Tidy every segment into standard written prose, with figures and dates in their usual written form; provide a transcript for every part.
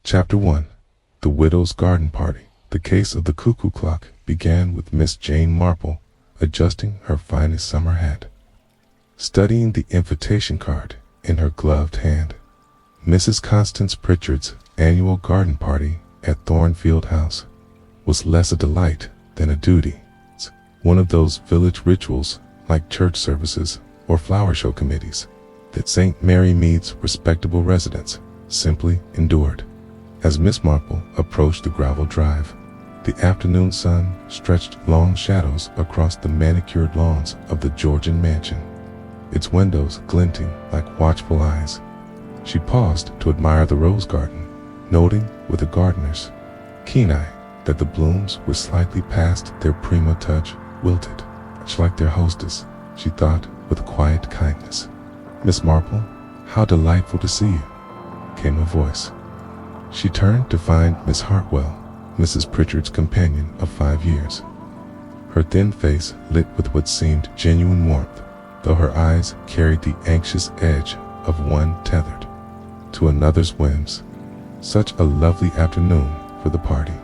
Chapter 1. The Widow's Garden Party. The case of the cuckoo clock began with Miss Jane Marple adjusting her finest summer hat. Studying the invitation card in her gloved hand, Mrs. Constance Pritchard's annual garden party at Thornfield House was less a delight than a duty. One of those village rituals like church services or flower show committees that St. Mary Mead's respectable residents simply endured. As Miss Marple approached the gravel drive, the afternoon sun stretched long shadows across the manicured lawns of the Georgian mansion, its windows glinting like watchful eyes. She paused to admire the rose garden, noting with a gardener's keen eye that the blooms were slightly past their prima touch, wilted, much like their hostess. She thought with quiet kindness. "Miss Marple, how delightful to see you," came a voice. She turned to find Miss Hartwell, Mrs. Pritchard's companion of 5 years. Her thin face lit with what seemed genuine warmth, though her eyes carried the anxious edge of one tethered to another's whims. "Such a lovely afternoon for the party,"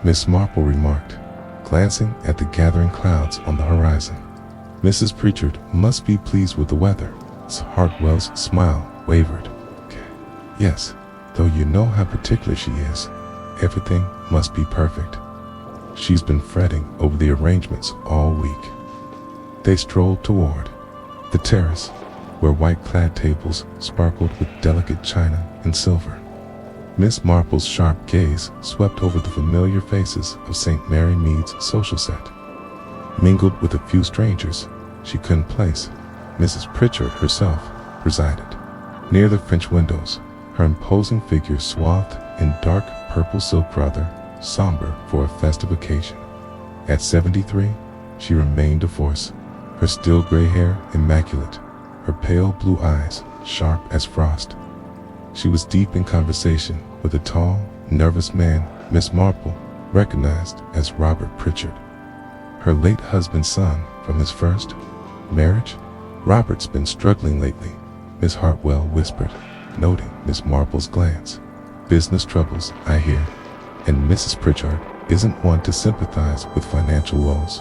Miss Marple remarked, glancing at the gathering clouds on the horizon. "Mrs. Pritchard must be pleased with the weather." Miss Hartwell's smile wavered. "Yes, though you know how particular she is. Everything must be perfect. She's been fretting over the arrangements all week." They strolled toward the terrace, where white-clad tables sparkled with delicate china and silver. Miss Marple's sharp gaze swept over the familiar faces of St. Mary Mead's social set. Mingled with a few strangers she couldn't place, Mrs. Pritchard herself presided. Near the French windows, her imposing figure swathed in dark purple silk, rather somber for a festive occasion. At 73, she remained a force, her still gray hair immaculate, her pale blue eyes sharp as frost. She was deep in conversation with a tall, nervous man Miss Marple recognized as Robert Pritchard, her late husband's son from his first marriage. "Robert's been struggling lately," Miss Hartwell whispered, noting Miss Marple's glance. "Business troubles, I hear, and Mrs. Pritchard isn't one to sympathize with financial woes."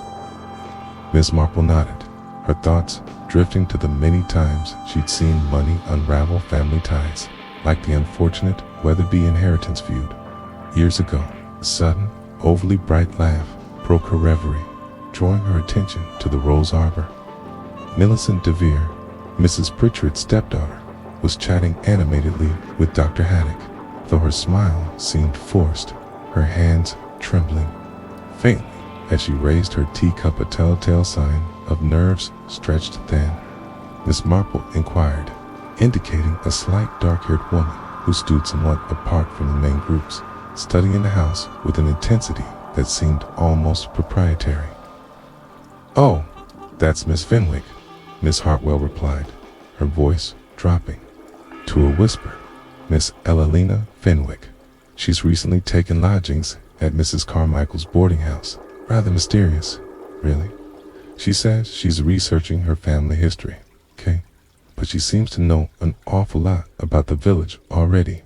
Miss Marple nodded, her thoughts drifting to the many times she'd seen money unravel family ties, like the unfortunate Weatherby inheritance feud. Years ago, a sudden, overly bright laugh broke her reverie, drawing her attention to the rose arbor. Millicent DeVere, Mrs. Pritchard's stepdaughter, was chatting animatedly with Dr. Haddock, though her smile seemed forced, her hands trembling faintly as she raised her teacup, a telltale sign of nerves stretched thin. Miss Marple inquired, indicating a slight dark-haired woman who stood somewhat apart from the main groups, studying the house with an intensity that seemed almost proprietary. "Oh, that's Miss Fenwick," Miss Hartwell replied, her voice dropping to a whisper. "Miss Elalina Fenwick. She's recently taken lodgings at Mrs. Carmichael's boarding house. Rather mysterious, really. She says she's researching her family history, but she seems to know an awful lot about the village already."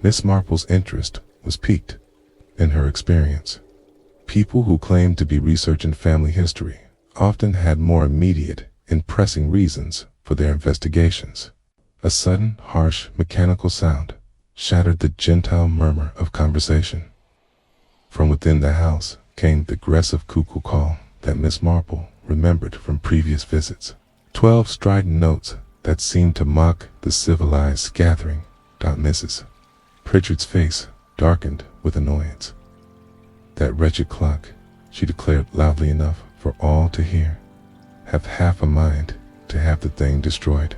Miss Marple's interest was piqued. In her experience, people who claimed to be researching family history often had more immediate and pressing reasons for their investigations. A sudden, harsh, mechanical sound shattered the gentile murmur of conversation. From within the house came the aggressive cuckoo call that Miss Marple remembered from previous visits. 12 strident notes that seemed to mock the civilized gathering. Mrs. Pritchard's face darkened with annoyance. "That wretched clock," she declared loudly enough for all to hear. "Have half a mind to have the thing destroyed.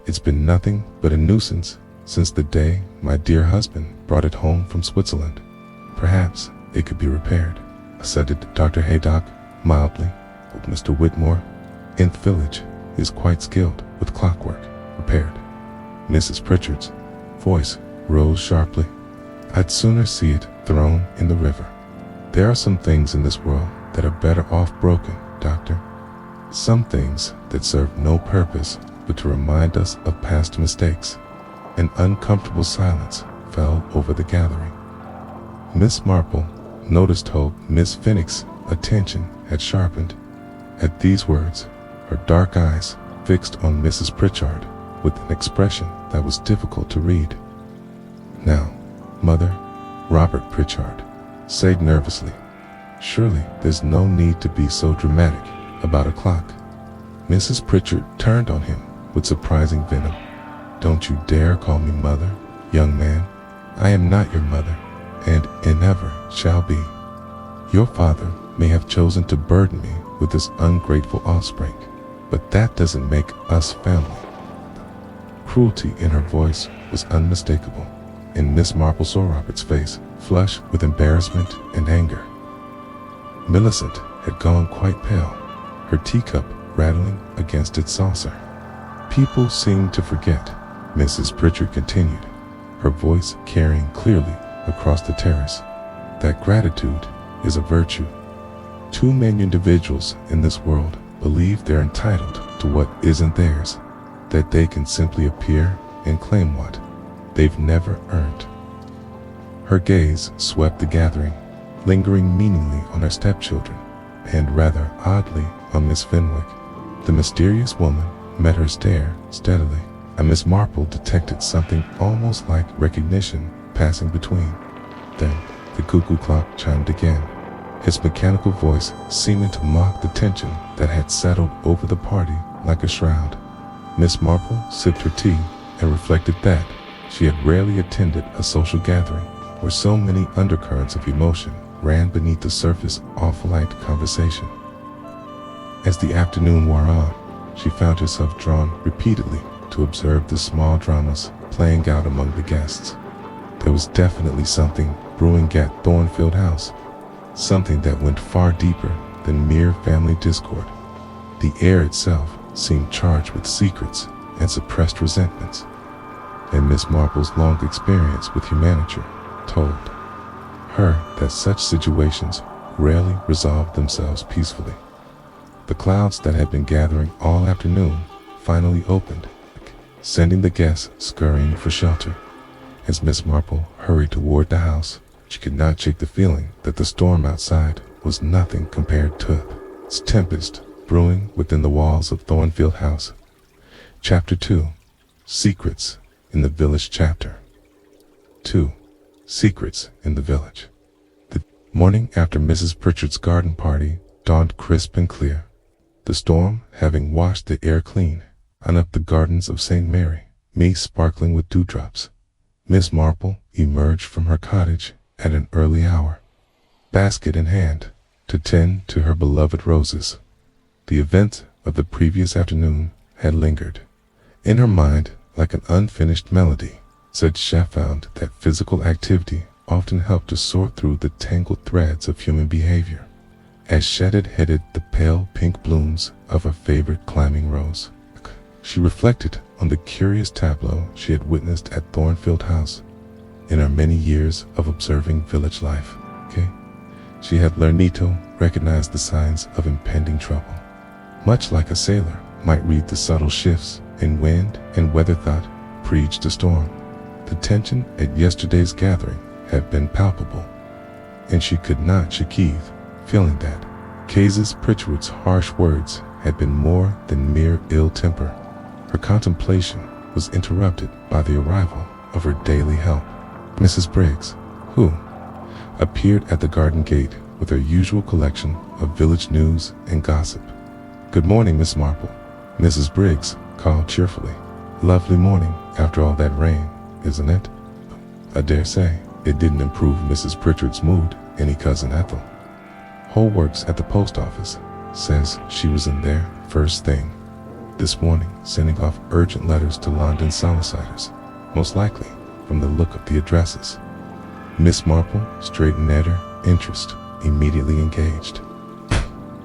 It's been nothing but a nuisance since the day my dear husband brought it home from Switzerland. Perhaps it could be repaired," assented Dr. Haydock mildly. "Old Mr. Whitmore in the village is quite skilled with clockwork. Repaired." Mrs. Pritchard's voice rose sharply. "I'd sooner see it thrown in the river. There are some things in this world that are better off broken, Doctor. Some things that serve no purpose but to remind us of past mistakes." An uncomfortable silence fell over the gathering. Miss Marple noticed how Miss Phoenix's attention had sharpened. At these words, her dark eyes fixed on Mrs. Pritchard with an expression that was difficult to read. "Now, Mother," Robert Pritchard said nervously, "surely there's no need to be so dramatic about a clock." Mrs. Pritchard turned on him with surprising venom. "Don't you dare call me mother, young man. I am not your mother, and never shall be. Your father may have chosen to burden me with this ungrateful offspring, but that doesn't make us family." Cruelty in her voice was unmistakable, and Miss Marple saw Robert's face flush with embarrassment and anger. Millicent had gone quite pale, her teacup rattling against its saucer. "People seem to forget," Mrs. Pritchard continued, her voice carrying clearly across the terrace, "that gratitude is a virtue. Too many individuals in this world believe they're entitled to what isn't theirs, that they can simply appear and claim what they've never earned." Her gaze swept the gathering, lingering meaningly on her stepchildren, and rather oddly on Miss Fenwick. The mysterious woman met her stare steadily, and Miss Marple detected something almost like recognition passing between. Then the cuckoo clock chimed again, its mechanical voice seeming to mock the tension that had settled over the party like a shroud. Miss Marple sipped her tea and reflected that she had rarely attended a social gathering where so many undercurrents of emotion ran beneath the surface of light conversation. As the afternoon wore on, she found herself drawn repeatedly to observe the small dramas playing out among the guests. There was definitely something brewing at Thornfield House, something that went far deeper than mere family discord. The air itself seemed charged with secrets and suppressed resentments, and Miss Marple's long experience with humanity told her that such situations rarely resolved themselves peacefully. The clouds that had been gathering all afternoon finally opened, sending the guests scurrying for shelter. As Miss Marple hurried toward the house, she could not shake the feeling that the storm outside was nothing compared to its tempest brewing within the walls of Thornfield House. Chapter 2. Secrets in the Village. Chapter 2. Secrets in the Village. The morning after Mrs. Pritchard's garden party dawned crisp and clear, the storm having washed the air clean and up the gardens of St. Mary, Mead sparkling with dewdrops. Miss Marple emerged from her cottage at an early hour, basket in hand, to tend to her beloved roses. The events of the previous afternoon had lingered in her mind like an unfinished melody. Said she found that physical activity often helped to sort through the tangled threads of human behavior, as she had headed the pale pink blooms of her favorite climbing rose. She reflected on the curious tableau she had witnessed at Thornfield House in her many years of observing village life. She had learned to recognize the signs of impending trouble, much like a sailor might read the subtle shifts in wind and weather thought preaged a storm. The tension at yesterday's gathering had been palpable, and she could not shake feeling that Mrs. Pritchard's harsh words had been more than mere ill temper. Her contemplation was interrupted by the arrival of her daily help, Mrs. Briggs, who appeared at the garden gate with her usual collection of village news and gossip. "Good morning, Miss Marple," Mrs. Briggs called cheerfully. "Lovely morning after all that rain, isn't it?" "I dare say it didn't improve Mrs. Pritchard's mood any, Cousin Ethel. Whole works at the post office says she was in there first thing this morning, sending off urgent letters to London solicitors, most likely from the look of the addresses." Miss Marple straightened at her interest, immediately engaged.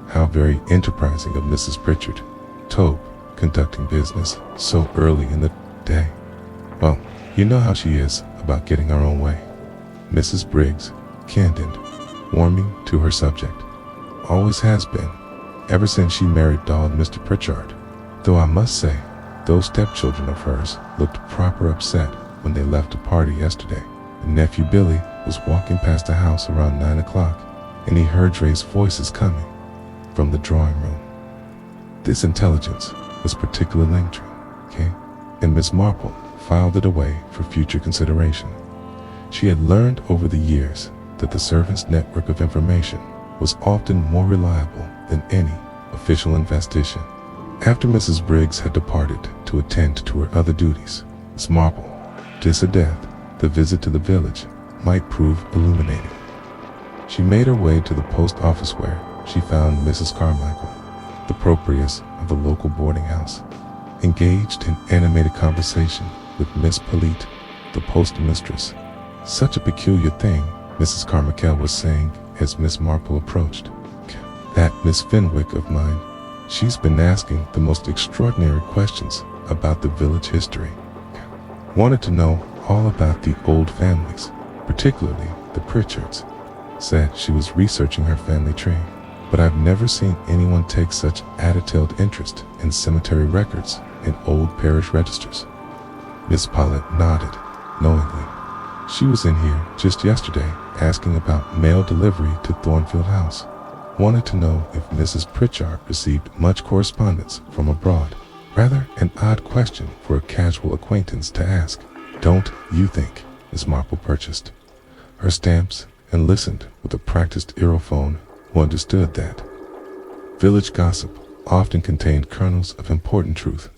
How very enterprising of Mrs. Pritchard, Tobe, conducting business so early in the day. "Well, you know how she is about getting her own way," Mrs. Briggs candid, warming to her subject. "Always has been, ever since she married Doll and Mr. Pritchard. Though I must say, those stepchildren of hers looked proper upset when they left a party yesterday. Nephew Billy was walking past the house around 9 o'clock, and he heard Dre's voices coming from the drawing room. This intelligence was particularly intriguing, and Miss Marple filed it away for future consideration. She had learned over the years that the servants' network of information was often more reliable than any official investigation. After Mrs. Briggs had departed to attend to her other duties, Miss Marple, to her death, the visit to the village might prove illuminating. She made her way to the post office where she found Mrs. Carmichael, the proprietress of the local boarding house, engaged in animated conversation with Miss Polite, the postmistress. Such a peculiar thing, Mrs. Carmichael was saying as Miss Marple approached. That Miss Fenwick of mine, she's been asking the most extraordinary questions about the village history. Wanted to know all about the old families, particularly the Pritchards. Said she was researching her family tree, but I've never seen anyone take such a detailed interest in cemetery records and old parish registers. Miss Pollitt nodded knowingly. She was in here just yesterday asking about mail delivery to Thornfield House. Wanted to know if Mrs. Pritchard received much correspondence from abroad. Rather an odd question for a casual acquaintance to ask. Don't you think? Miss Marple purchased her stamps and listened with a practiced earphone who understood that village gossip often contained kernels of important truth.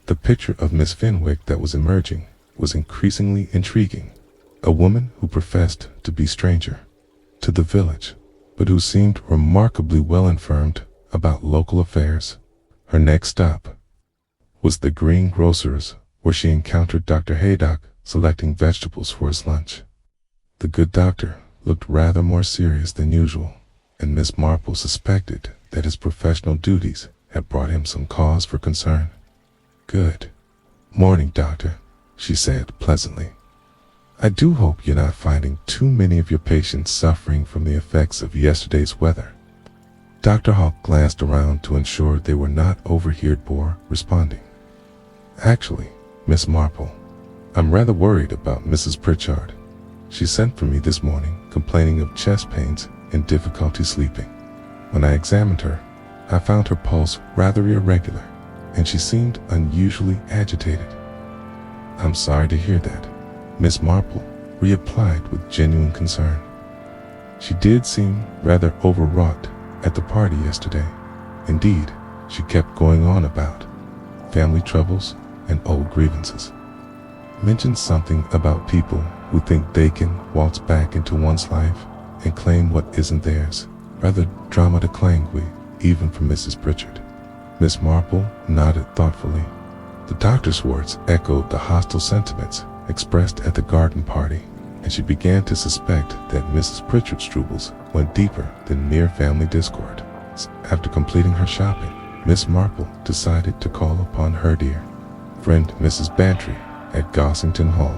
The picture of Miss Fenwick that was emerging was increasingly intriguing. A woman who professed to be stranger to the village, but who seemed remarkably well informed about local affairs. Her next stop was the greengrocer's, where she encountered Dr. Haydock selecting vegetables for his lunch. The good doctor looked rather more serious than usual, and Miss Marple suspected that his professional duties had brought him some cause for concern. "Good morning, doctor," she said pleasantly. "I do hope you're not finding too many of your patients suffering from the effects of yesterday's weather." Dr. Hawk glanced around to ensure they were not overheard before responding. "Actually, Miss Marple, I'm rather worried about Mrs. Pritchard. She sent for me this morning complaining of chest pains and difficulty sleeping. When I examined her, I found her pulse rather irregular, and she seemed unusually agitated." "I'm sorry to hear that," Miss Marple replied with genuine concern. "She did seem rather overwrought at the party yesterday. Indeed, she kept going on about family troubles and old grievances. Mentioned something about people who think they can waltz back into one's life and claim what isn't theirs. Rather drama de clangue, even for Mrs. Pritchard." Miss Marple nodded thoughtfully. The doctor's words echoed the hostile sentiments expressed at the garden party, and she began to suspect that Mrs. Pritchard's troubles went deeper than mere family discord. After completing her shopping, Miss Marple decided to call upon her dear friend Mrs. Bantry at Gossington Hall.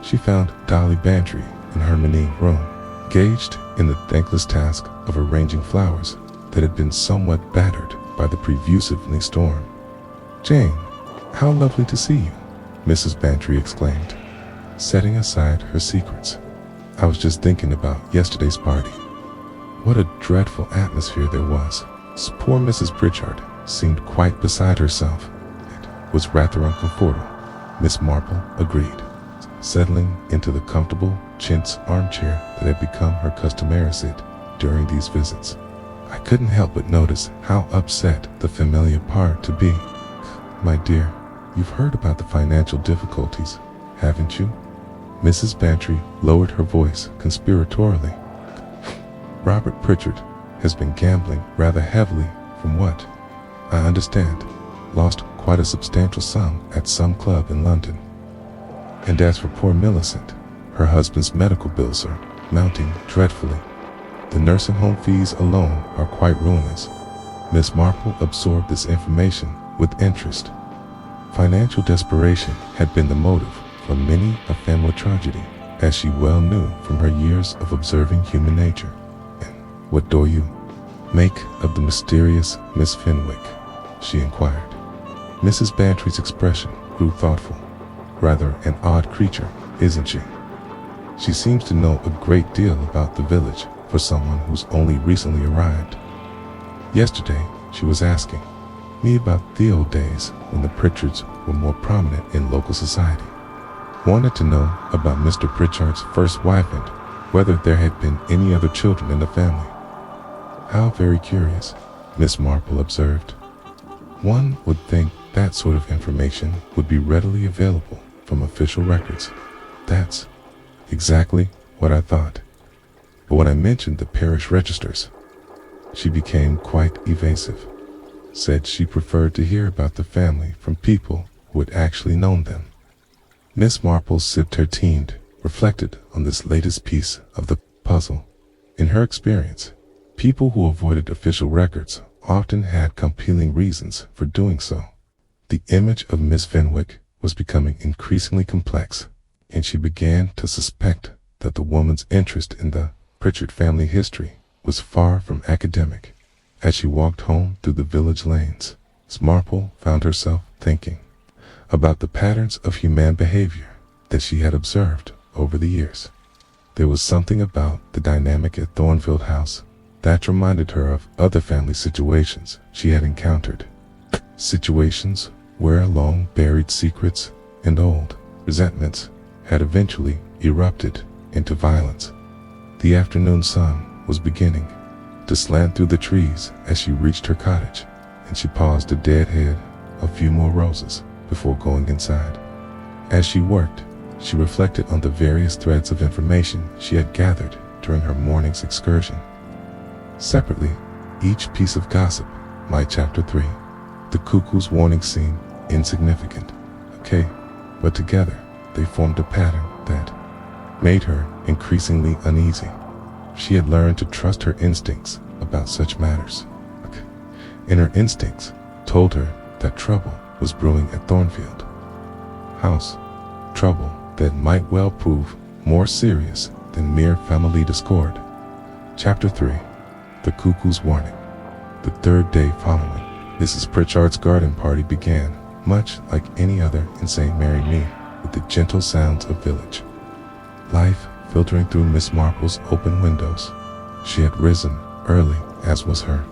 She found Dolly Bantry in her menine room, engaged in the thankless task of arranging flowers that had been somewhat battered by the previous evening storm. "Jane, how lovely to see you," Mrs. Bantry exclaimed, setting aside her secrets. "I was just thinking about yesterday's party. What a dreadful atmosphere there was. Poor Mrs. Pritchard seemed quite beside herself. It was rather uncomfortable," Miss Marple agreed, settling into the comfortable chintz armchair that had become her customary seat during these visits. "I couldn't help but notice how upset the familiar part to be. My dear, you've heard about the financial difficulties, haven't you?" Mrs. Bantry lowered her voice conspiratorially. "Robert Pritchard has been gambling rather heavily from what I understand. Lost quite a substantial sum at some club in London. And as for poor Millicent, her husband's medical bills are mounting dreadfully. The nursing home fees alone are quite ruinous." Miss Marple absorbed this information with interest. Financial desperation had been the motive for many a family tragedy, as she well knew from her years of observing human nature. "And what do you make of the mysterious Miss Fenwick?" she inquired. Mrs. Bantry's expression grew thoughtful. "Rather an odd creature, isn't she?" She seems to know a great deal about the village for someone who's only recently arrived. Yesterday, she was asking me about the old days when the Pritchards were more prominent in local society. Wanted to know about Mr. Pritchard's first wife and whether there had been any other children in the family. How very curious, Miss Marple observed. One would think that sort of information would be readily available from official records. That's exactly what I thought. But when I mentioned the parish registers, she became quite evasive. Said she preferred to hear about the family from people who had actually known them. Miss Marple sipped her tea and reflected on this latest piece of the puzzle. In her experience, people who avoided official records often had compelling reasons for doing so. The image of Miss Fenwick was becoming increasingly complex, and she began to suspect that the woman's interest in the Pritchard family history was far from academic. As she walked home through the village lanes, Miss Marple found herself thinking about the patterns of human behavior that she had observed over the years. There was something about the dynamic at Thornfield House that reminded her of other family situations she had encountered. Situations where long-buried secrets and old resentments had eventually erupted into violence. The afternoon sun was beginning to slant through the trees as she reached her cottage, and she paused to deadhead a few more roses before going inside. As she worked, she reflected on the various threads of information she had gathered during her morning's excursion. Separately, each piece of gossip, like Chapter 3, the cuckoo's warning seemed insignificant, but together they formed a pattern that made her increasingly uneasy. She had learned to trust her instincts about such matters, and her instincts told her that trouble was brewing at Thornfield House, trouble that might well prove more serious than mere family discord. Chapter 3, the cuckoo's warning. The third day following Mrs. Pritchard's garden party began, much like any other in St. Mary Mead, with the gentle sounds of village life filtering through Miss Marple's open windows. She had risen early, as was her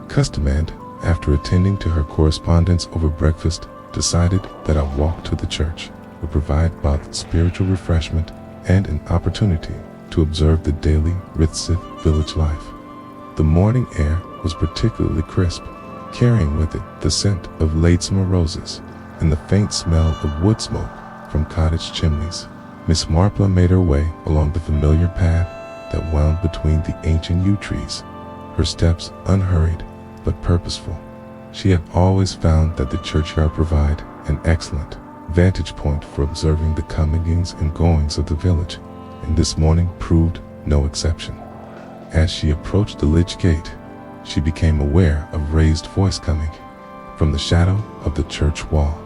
custom, and, after attending to her correspondence over breakfast, decided that a walk to the church would provide both spiritual refreshment and an opportunity to observe the daily Rithsith village life. The morning air was particularly crisp, carrying with it the scent of late summer roses and the faint smell of wood smoke from cottage chimneys. Miss Marple made her way along the familiar path that wound between the ancient yew trees, her steps unhurried but purposeful. She had always found that the churchyard provided an excellent vantage point for observing the comings and goings of the village, and this morning proved no exception. As she approached the lych gate, she became aware of raised voice coming from the shadow of the church wall.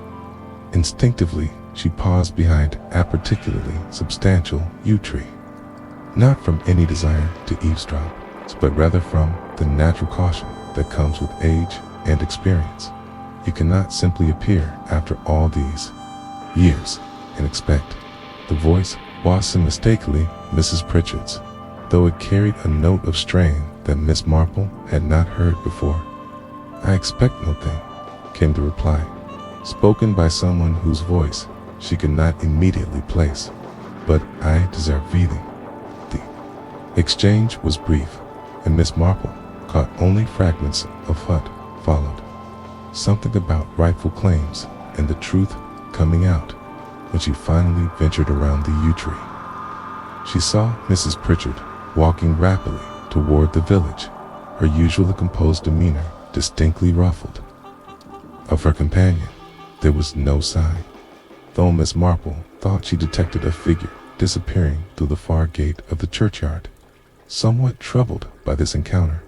Instinctively, she paused behind a particularly substantial yew tree, not from any desire to eavesdrop, but rather from the natural caution that comes with age and experience. You cannot simply appear after all these years and expect. The voice was unmistakably Mrs. Pritchard's, though it carried a note of strain that Miss Marple had not heard before. "I expect no thing," came the reply, spoken by someone whose voice she could not immediately place, "but I deserve breathing." The exchange was brief, and Miss Marple caught only fragments of what followed. Something about rightful claims and the truth coming out when she finally ventured around the yew tree. She saw Mrs. Pritchard walking rapidly toward the village, her usually composed demeanor distinctly ruffled. Of her companion, there was no sign, though Miss Marple thought she detected a figure disappearing through the far gate of the churchyard. Somewhat troubled by this encounter,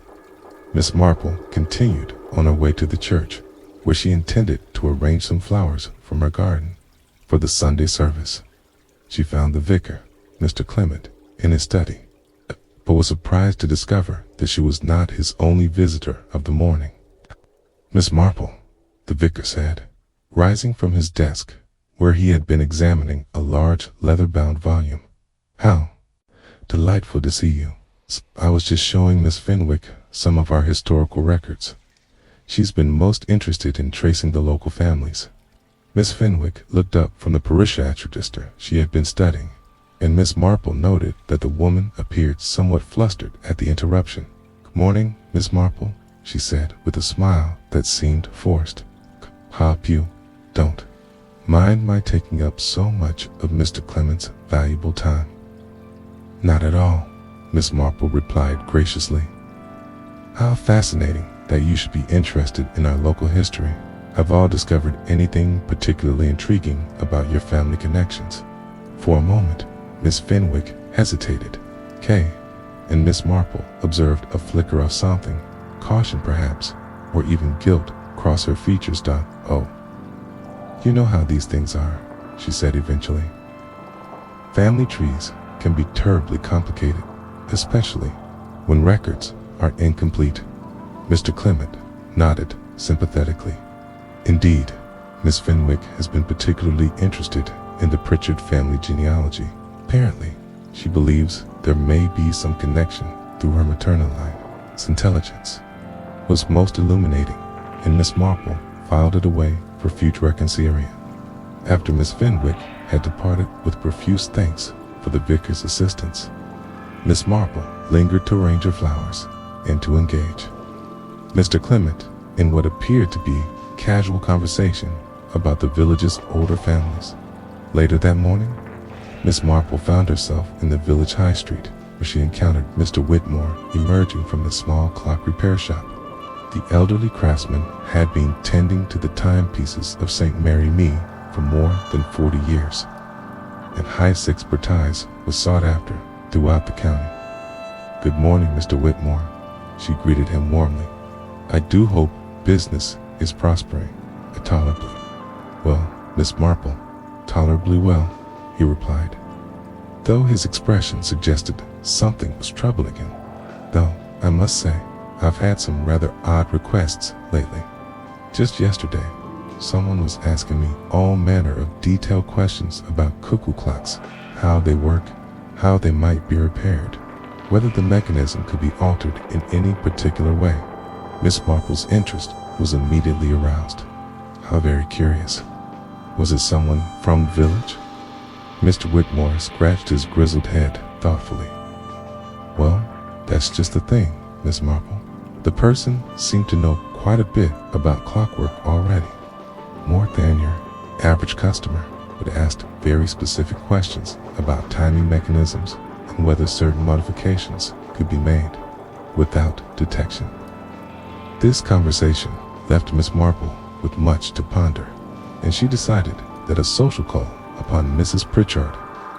Miss Marple continued on her way to the church, where she intended to arrange some flowers from her garden for the Sunday service. She found the vicar, Mr. Clement, in his study, but was surprised to discover that she was not his only visitor of the morning. "Miss Marple," the vicar said, rising from his desk, where he had been examining a large leather-bound volume, How delightful to see you. I was just showing Miss Fenwick some of our historical records. She's been most interested in tracing the local families. Miss Fenwick looked up from the parishioner register she had been studying, and Miss Marple noted that the woman appeared somewhat flustered at the interruption. "Good morning, Miss Marple," she said with a smile that seemed forced. "Hope you don't mind my taking up so much of Mr. Clement's valuable time." "Not at all," Miss Marple replied graciously. "How fascinating that you should be interested in our local history. Have all discovered anything particularly intriguing about your family connections?" For a moment, Miss Fenwick hesitated. And Miss Marple observed a flicker of something, caution perhaps, or even guilt, cross her features. "Oh, you know how these things are," she said eventually. "Family trees can be terribly complicated, especially when records are incomplete." Mr. Clement nodded sympathetically. "Indeed, Miss Fenwick has been particularly interested in the Pritchard family genealogy. Apparently, she believes there may be some connection through her maternal line. Its intelligence was most illuminating, and Miss Marple filed it away for future reconsideration. After Miss Fenwick had departed with profuse thanks for the vicar's assistance, Miss Marple lingered to arrange her flowers and to engage Mr. Clement in what appeared to be casual conversation about the village's older families. Later that morning, Miss Marple found herself in the village high street, where she encountered Mr. Whitmore emerging from the small clock repair shop. The elderly craftsman had been tending to the timepieces of St. Mary Mead for more than 40 years, and high expertise was sought after throughout the county. "Good morning, Mr. Whitmore," she greeted him warmly. "I do hope business is prospering." "Tolerably well, Miss Marple." "Tolerably well," he replied, though his expression suggested something was troubling him. "Though, I must say, I've had some rather odd requests lately. Just yesterday, someone was asking me all manner of detailed questions about cuckoo clocks, how they work, how they might be repaired, whether the mechanism could be altered in any particular way." Miss Marple's interest was immediately aroused. "How very curious. Was it someone from the village?" Mr. Whitmore scratched his grizzled head thoughtfully. "Well, that's just the thing, Miss Marple. The person seemed to know quite a bit about clockwork already, more than your average customer, but asked very specific questions about timing mechanisms and whether certain modifications could be made without detection." This conversation left Miss Marple with much to ponder, and she decided that a social call upon Mrs. Pritchard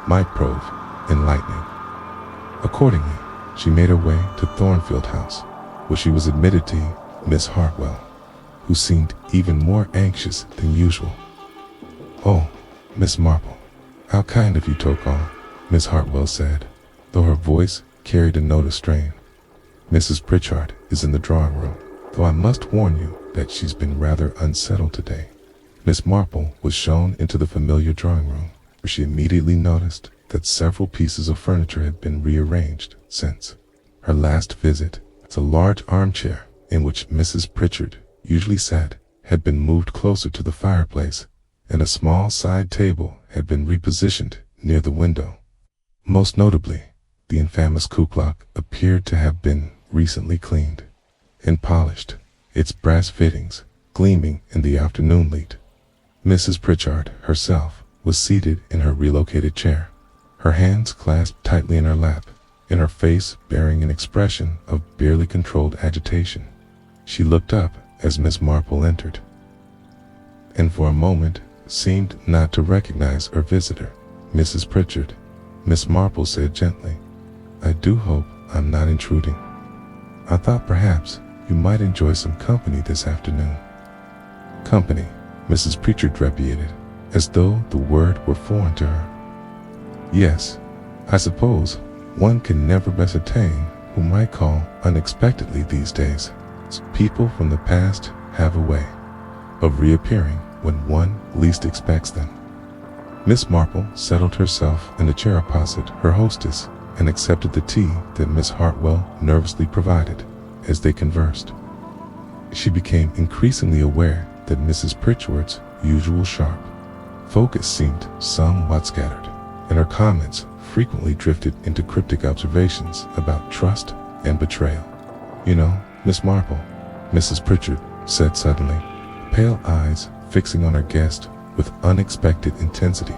might prove enlightening. Accordingly, she made her way to Thornfield House, where she was admitted to Miss Hartwell, who seemed even more anxious than usual. "Oh, Miss Marple, how kind of you to call," Miss Hartwell said, though her voice carried a note of strain. "Mrs. Pritchard is in the drawing room, though I must warn you that she's been rather unsettled today." Miss Marple was shown into the familiar drawing room, where she immediately noticed that several pieces of furniture had been rearranged since her last visit. A large armchair, in which Mrs. Pritchard usually sat, had been moved closer to the fireplace, and a small side table had been repositioned near the window. Most notably, the infamous cuckoo clock appeared to have been recently cleaned and polished, its brass fittings gleaming in the afternoon light. Mrs. Pritchard herself was seated in her relocated chair, her hands clasped tightly in her lap, and her face bearing an expression of barely controlled agitation. She looked up as Miss Marple entered, and for a moment seemed not to recognize her visitor. "Mrs. Pritchard," Miss Marple said gently, "I do hope I'm not intruding. I thought perhaps you might enjoy some company this afternoon." "Company?" Mrs. Pritchard repeated, as though the word were foreign to her. "Yes, I suppose one can never ascertain who might call unexpectedly these days. People from the past have a way of reappearing when one least expects them." Miss Marple settled herself in the chair opposite her hostess and accepted the tea that Miss Hartwell nervously provided as they conversed. She became increasingly aware that Mrs. Pritchard's usual sharp focus seemed somewhat scattered, and her comments frequently drifted into cryptic observations about trust and betrayal. "You know, Miss Marple," Mrs. Pritchard said suddenly, pale eyes fixing on her guest with unexpected intensity.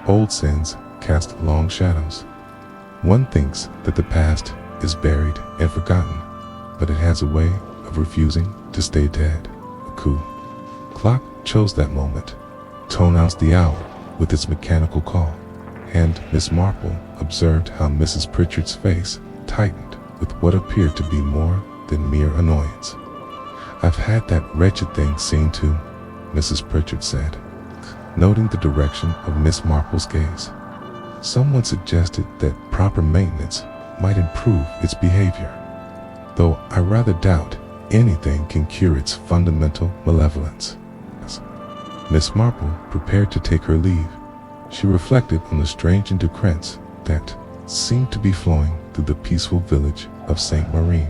"Old sins cast long shadows. One thinks that the past is buried and forgotten, but it has a way of refusing to stay dead." Cuckoo clock chose that moment, to announce the hour with its mechanical call, and Miss Marple observed how Mrs. Pritchard's face tightened with what appeared to be more than mere annoyance. "I've had that wretched thing seen to," Mrs. Pritchard said, noting the direction of Miss Marple's gaze. "Someone suggested that proper maintenance might improve its behavior, though I rather doubt anything can cure its fundamental malevolence." Miss Marple prepared to take her leave. She reflected on the strange indifference that seemed to be flowing through the peaceful village of St. Maureen.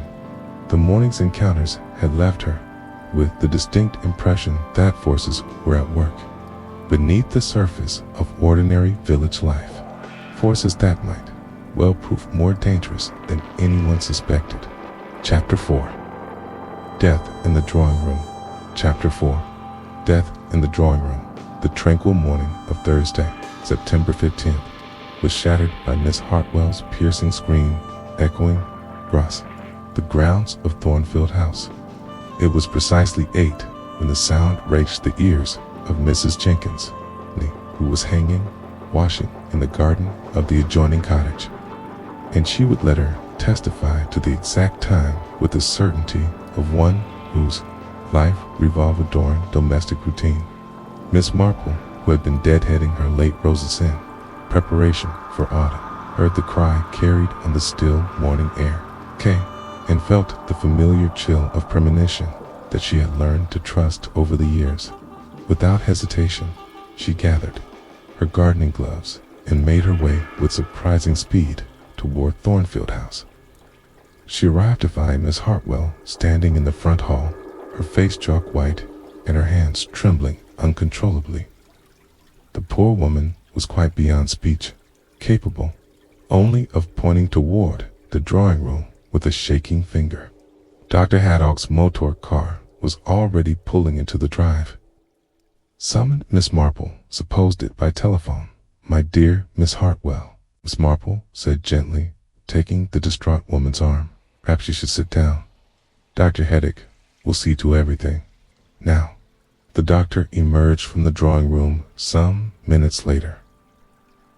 The morning's encounters had left her with the distinct impression that forces were at work beneath the surface of ordinary village life, forces that might well prove more dangerous than anyone suspected. Chapter 4. Death in the Drawing Room. Chapter 4. Death in the Drawing Room. The tranquil morning of Thursday, September 15th, was shattered by Miss Hartwell's piercing scream echoing across the grounds of Thornfield House. It was precisely 8 when the sound reached the ears of Mrs. Jenkins, who was hanging washing in the garden of the adjoining cottage, and she would let her testify to the exact time with the certainty of one whose life revolved adoring domestic routine. Miss Marple, who had been deadheading her late roses in preparation for autumn, heard the cry carried on the still morning air, and felt the familiar chill of premonition that she had learned to trust over the years. Without hesitation, she gathered her gardening gloves and made her way with surprising speed toward Thornfield House. She arrived to find Miss Hartwell standing in the front hall, her face chalk white and her hands trembling uncontrollably. The poor woman was quite beyond speech, capable only of pointing toward the drawing room with a shaking finger. Dr. Haddock's motor car was already pulling into the drive. Summoned Miss Marple, supposed it by telephone. "My dear Miss Hartwell," Miss Marple said gently, taking the distraught woman's arm. "Perhaps you should sit down. Dr. Haddock will see to everything. Now." The doctor emerged from the drawing room some minutes later,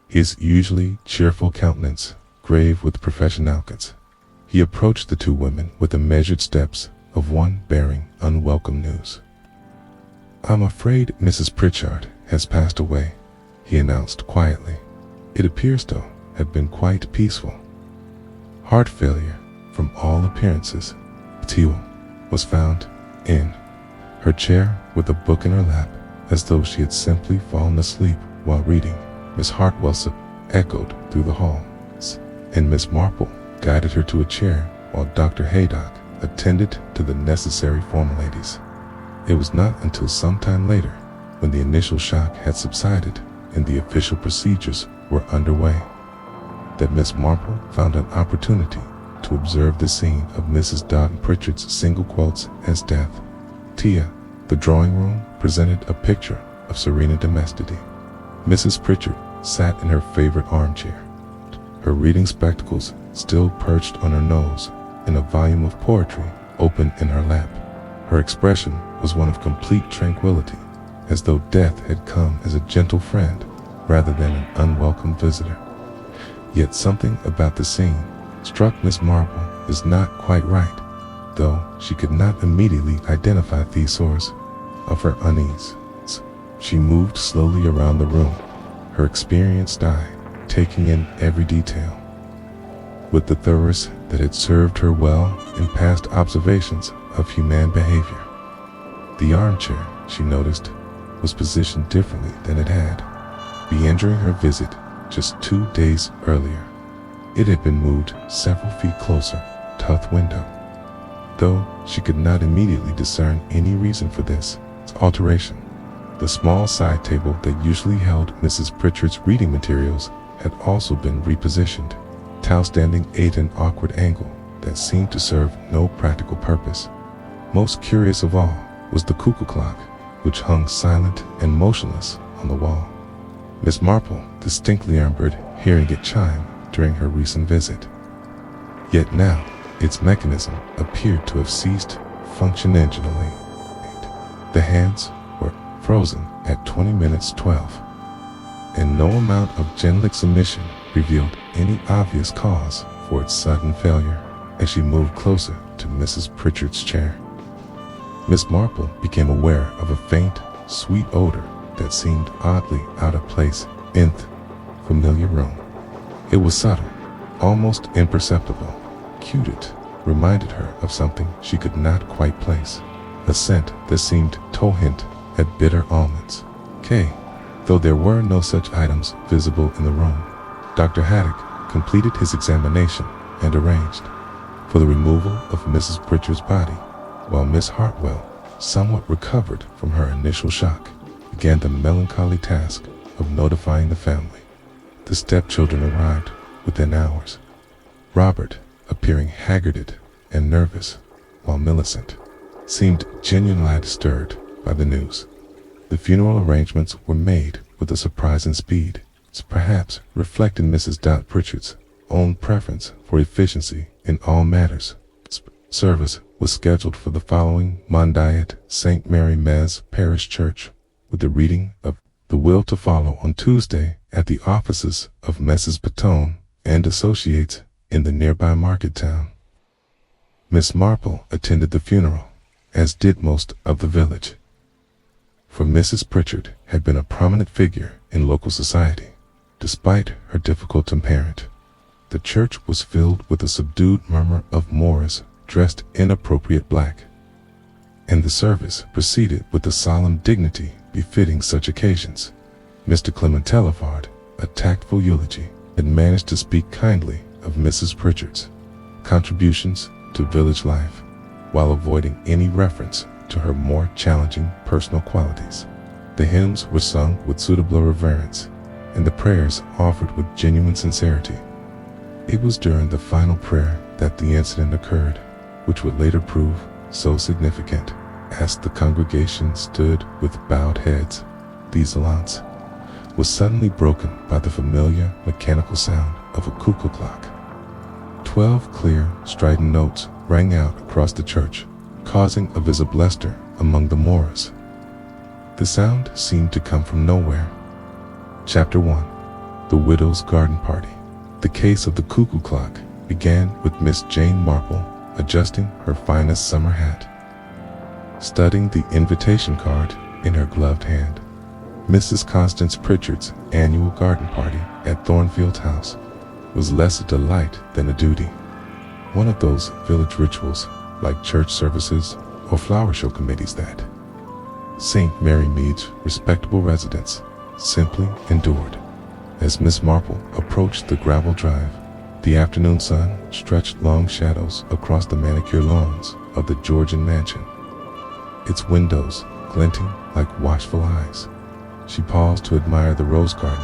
his usually cheerful countenance grave with professionalism. He approached the two women with the measured steps of one bearing unwelcome news. "I'm afraid Mrs. Pritchard has passed away," he announced quietly. It appears to have been quite peaceful. Heart failure, from all appearances. Teal was found in her chair with a book in her lap, as though she had simply fallen asleep while reading. Miss Hartwell echoed through the halls, and Miss Marple guided her to a chair while Dr. Haddock attended to the necessary formalities. It was not until some time later, when the initial shock had subsided and the official procedures were underway, that Miss Marple found an opportunity to observe the scene of Mrs. Dodden Pritchard's single quotes as death. The drawing room presented a picture of serene domesticity. Mrs. Pritchard sat in her favorite armchair, her reading spectacles still perched on her nose, and a volume of poetry open in her lap. Her expression was one of complete tranquility, as though death had come as a gentle friend rather than an unwelcome visitor. Yet something about the scene struck Miss Marple as not quite right, though she could not immediately identify the source of her unease. She moved slowly around the room, her experienced eye taking in every detail, with the thoroughness that had served her well in past observations of humane behavior. The armchair, she noticed, was positioned differently than it had be entering her visit just 2 days earlier. It had been moved several feet closer to her window, though she could not immediately discern any reason for this alteration. The small side table that usually held Mrs. Pritchard's reading materials had also been repositioned, towel standing at an awkward angle that seemed to serve no practical purpose. Most curious of all was the cuckoo clock, which hung silent and motionless on the wall. Miss Marple distinctly remembered hearing it chime during her recent visit. Yet now, its mechanism appeared to have ceased functioning. The hands were frozen at 20 minutes 12, and no amount of gentle submission revealed any obvious cause for its sudden failure as she moved closer to Mrs. Pritchard's chair. Miss Marple became aware of a faint, sweet odor that seemed oddly out of place in the familiar room. It was subtle, almost imperceptible. It reminded her of something she could not quite place, a scent that seemed to hint at bitter almonds. Though there were no such items visible in the room, Dr. Haddock completed his examination and arranged for the removal of Mrs. Pritchard's body, while Miss Hartwell, somewhat recovered from her initial shock, began the melancholy task of notifying the family. The stepchildren arrived within hours, Robert appearing haggarded and nervous, while Millicent seemed genuinely disturbed by the news. The funeral arrangements were made with a surprising speed, perhaps reflecting Mrs. Dot Pritchard's own preference for efficiency in all matters. Service was scheduled for the following Monday at St. Mary Mass Parish Church, with the reading of the will to follow on Tuesday at the offices of Messrs. Patone and Associates in the nearby market town. Miss Marple attended the funeral, as did most of the village, for Mrs. Pritchard had been a prominent figure in local society. Despite her difficult temperament, the church was filled with a subdued murmur of Moors dressed in appropriate black, and the service proceeded with the solemn dignity befitting such occasions. Mr. Clement Telefard, a tactful eulogy, had managed to speak kindly of Mrs. Pritchard's contributions to village life, while avoiding any reference to her more challenging personal qualities. The hymns were sung with suitable reverence, and the prayers offered with genuine sincerity. It was during the final prayer that the incident occurred, which would later prove so significant. As the congregation stood with bowed heads, the silence was suddenly broken by the familiar mechanical sound of a cuckoo clock. 12 clear, strident notes rang out across the church, causing a visible luster among the Moors. The sound seemed to come from nowhere. Chapter 1. The Widow's Garden Party. The case of the cuckoo clock began with Miss Jane Marple adjusting her finest summer hat, studying the invitation card in her gloved hand. Mrs. Constance Pritchard's annual garden party at Thornfield House was less a delight than a duty, one of those village rituals like church services or flower show committees that St. Mary Mead's respectable residents simply endured. As Miss Marple approached the gravel drive, the afternoon sun stretched long shadows across the manicured lawns of the Georgian mansion, its windows glinting like watchful eyes. She paused to admire the rose garden,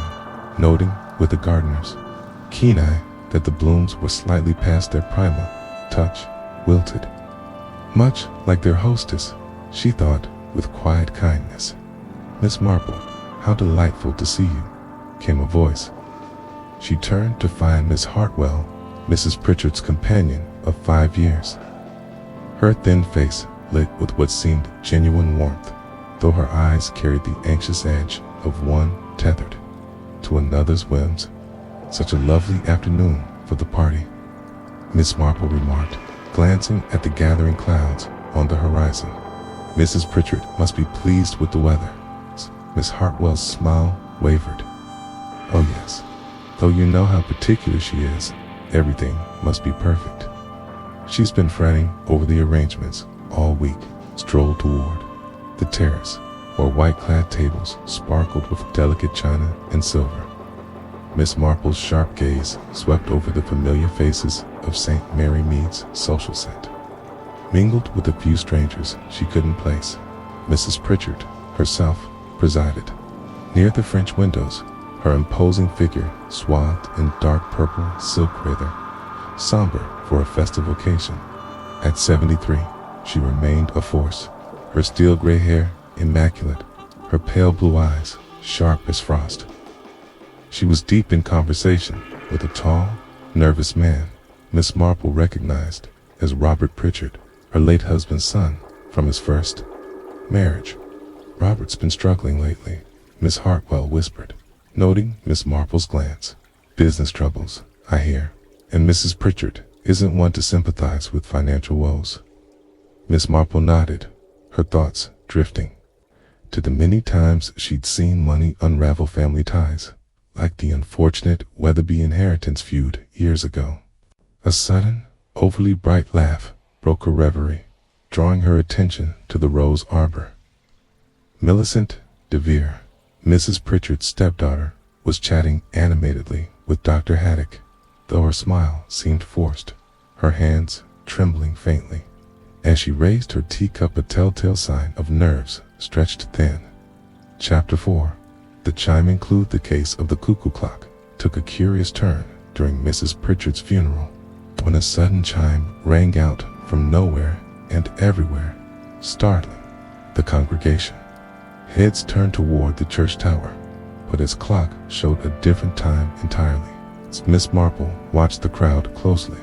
noting with the gardener's keen eye that the blooms were slightly past their primal touch, wilted. Much like their hostess, she thought with quiet kindness. "Miss Marple, how delightful to see you," came a voice. She turned to find Miss Hartwell, Mrs. Pritchard's companion of 5 years. Her thin face lit with what seemed genuine warmth, though her eyes carried the anxious edge of one tethered to another's whims. "Such a lovely afternoon for the party," Miss Marple remarked, glancing at the gathering clouds on the horizon. "Mrs. Pritchard must be pleased with the weather." Miss Hartwell's smile wavered. "Oh yes, though you know how particular she is, everything must be perfect. She's been fretting over the arrangements all week." Strolled toward the terrace, or white-clad tables sparkled with delicate china and silver. Miss Marple's sharp gaze swept over the familiar faces of St. Mary Mead's social set. Mingled with a few strangers she couldn't place, Mrs. Pritchard herself presided. Near the French windows, her imposing figure swathed in dark purple silk rather, somber for a festive occasion. At 73, she remained a force, her steel gray hair immaculate, her pale blue eyes sharp as frost. She was deep in conversation with a tall, nervous man Miss Marple recognized as Robert Pritchard, her late husband's son from his first marriage. "Robert's been struggling lately," Miss Hartwell whispered, noting Miss Marple's glance. "Business troubles, I hear, and Mrs. Pritchard isn't one to sympathize with financial woes." Miss Marple nodded, her thoughts drifting to the many times she'd seen money unravel family ties, like the unfortunate Weatherby inheritance feud years ago. A sudden, overly bright laugh broke her reverie, drawing her attention to the rose arbor. Millicent DeVere, Mrs. Pritchard's stepdaughter, was chatting animatedly with Dr. Haddock, though her smile seemed forced, her hands trembling faintly. As she raised her teacup, a telltale sign of nerves stretched thin. Chapter 4. The chiming clue. The case of the cuckoo clock took a curious turn during Mrs. Pritchard's funeral, when a sudden chime rang out from nowhere and everywhere, startling the congregation. Heads turned toward the church tower, but its clock showed a different time entirely. Miss Marple watched the crowd closely.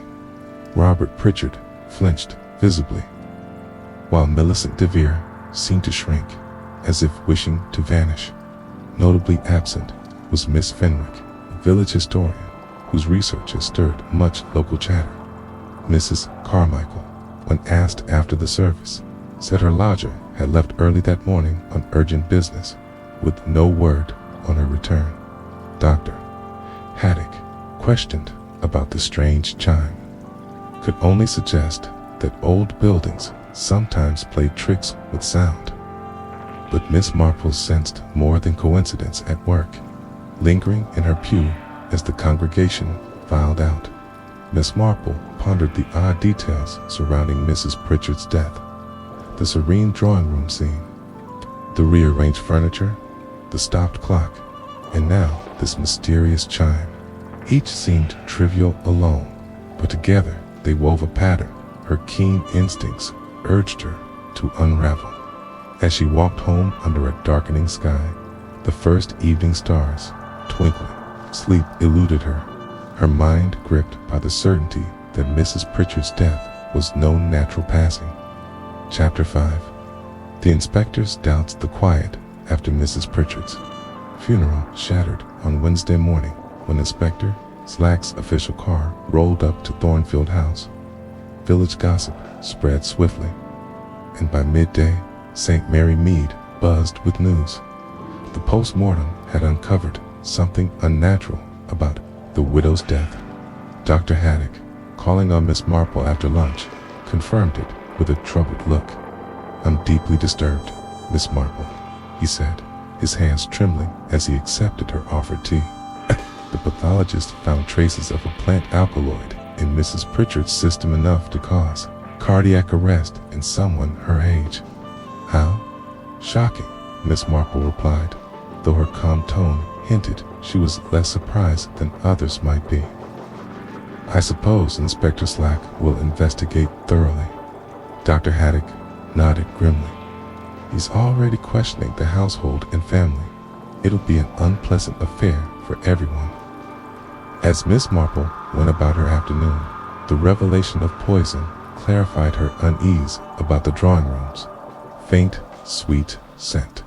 Robert Pritchard flinched visibly, while Millicent DeVere seemed to shrink, as if wishing to vanish. Notably absent was Miss Fenwick, a village historian whose research has stirred much local chatter. Mrs. Carmichael, when asked after the service, said her lodger had left early that morning on urgent business, with no word on her return. Dr. Haddock, questioned about the strange chime, could only suggest that old buildings sometimes played tricks with sound. But Miss Marple sensed more than coincidence at work, lingering in her pew as the congregation filed out. Miss Marple pondered the odd details surrounding Mrs. Pritchard's death. The serene drawing room scene, the rearranged furniture, the stopped clock, and now this mysterious chime. Each seemed trivial alone, but together they wove a pattern her keen instincts urged her to unravel. As she walked home under a darkening sky, the first evening stars twinkling, sleep eluded her, her mind gripped by the certainty that Mrs. Pritchard's death was no natural passing. Chapter 5. The inspector's doubts. The quiet after Mrs. Pritchard's funeral shattered on Wednesday morning when Inspector Slack's official car rolled up to Thornfield House. Village gossip spread swiftly, and by midday, St. Mary Mead buzzed with news. The post-mortem had uncovered something unnatural about the widow's death. Dr. Haddock, calling on Miss Marple after lunch, confirmed it with a troubled look. "I'm deeply disturbed, Miss Marple," he said, his hands trembling as he accepted her offered tea. The pathologist found traces of a plant alkaloid in Mrs. Pritchard's system, enough to cause cardiac arrest in someone her age. "How shocking," Miss Marple replied, though her calm tone hinted she was less surprised than others might be. "I suppose Inspector Slack will investigate thoroughly." Dr. Haddock nodded grimly. "He's already questioning the household and family. It'll be an unpleasant affair for everyone." As Miss Marple went about her afternoon, the revelation of poison clarified her unease about the drawing room's faint, sweet scent.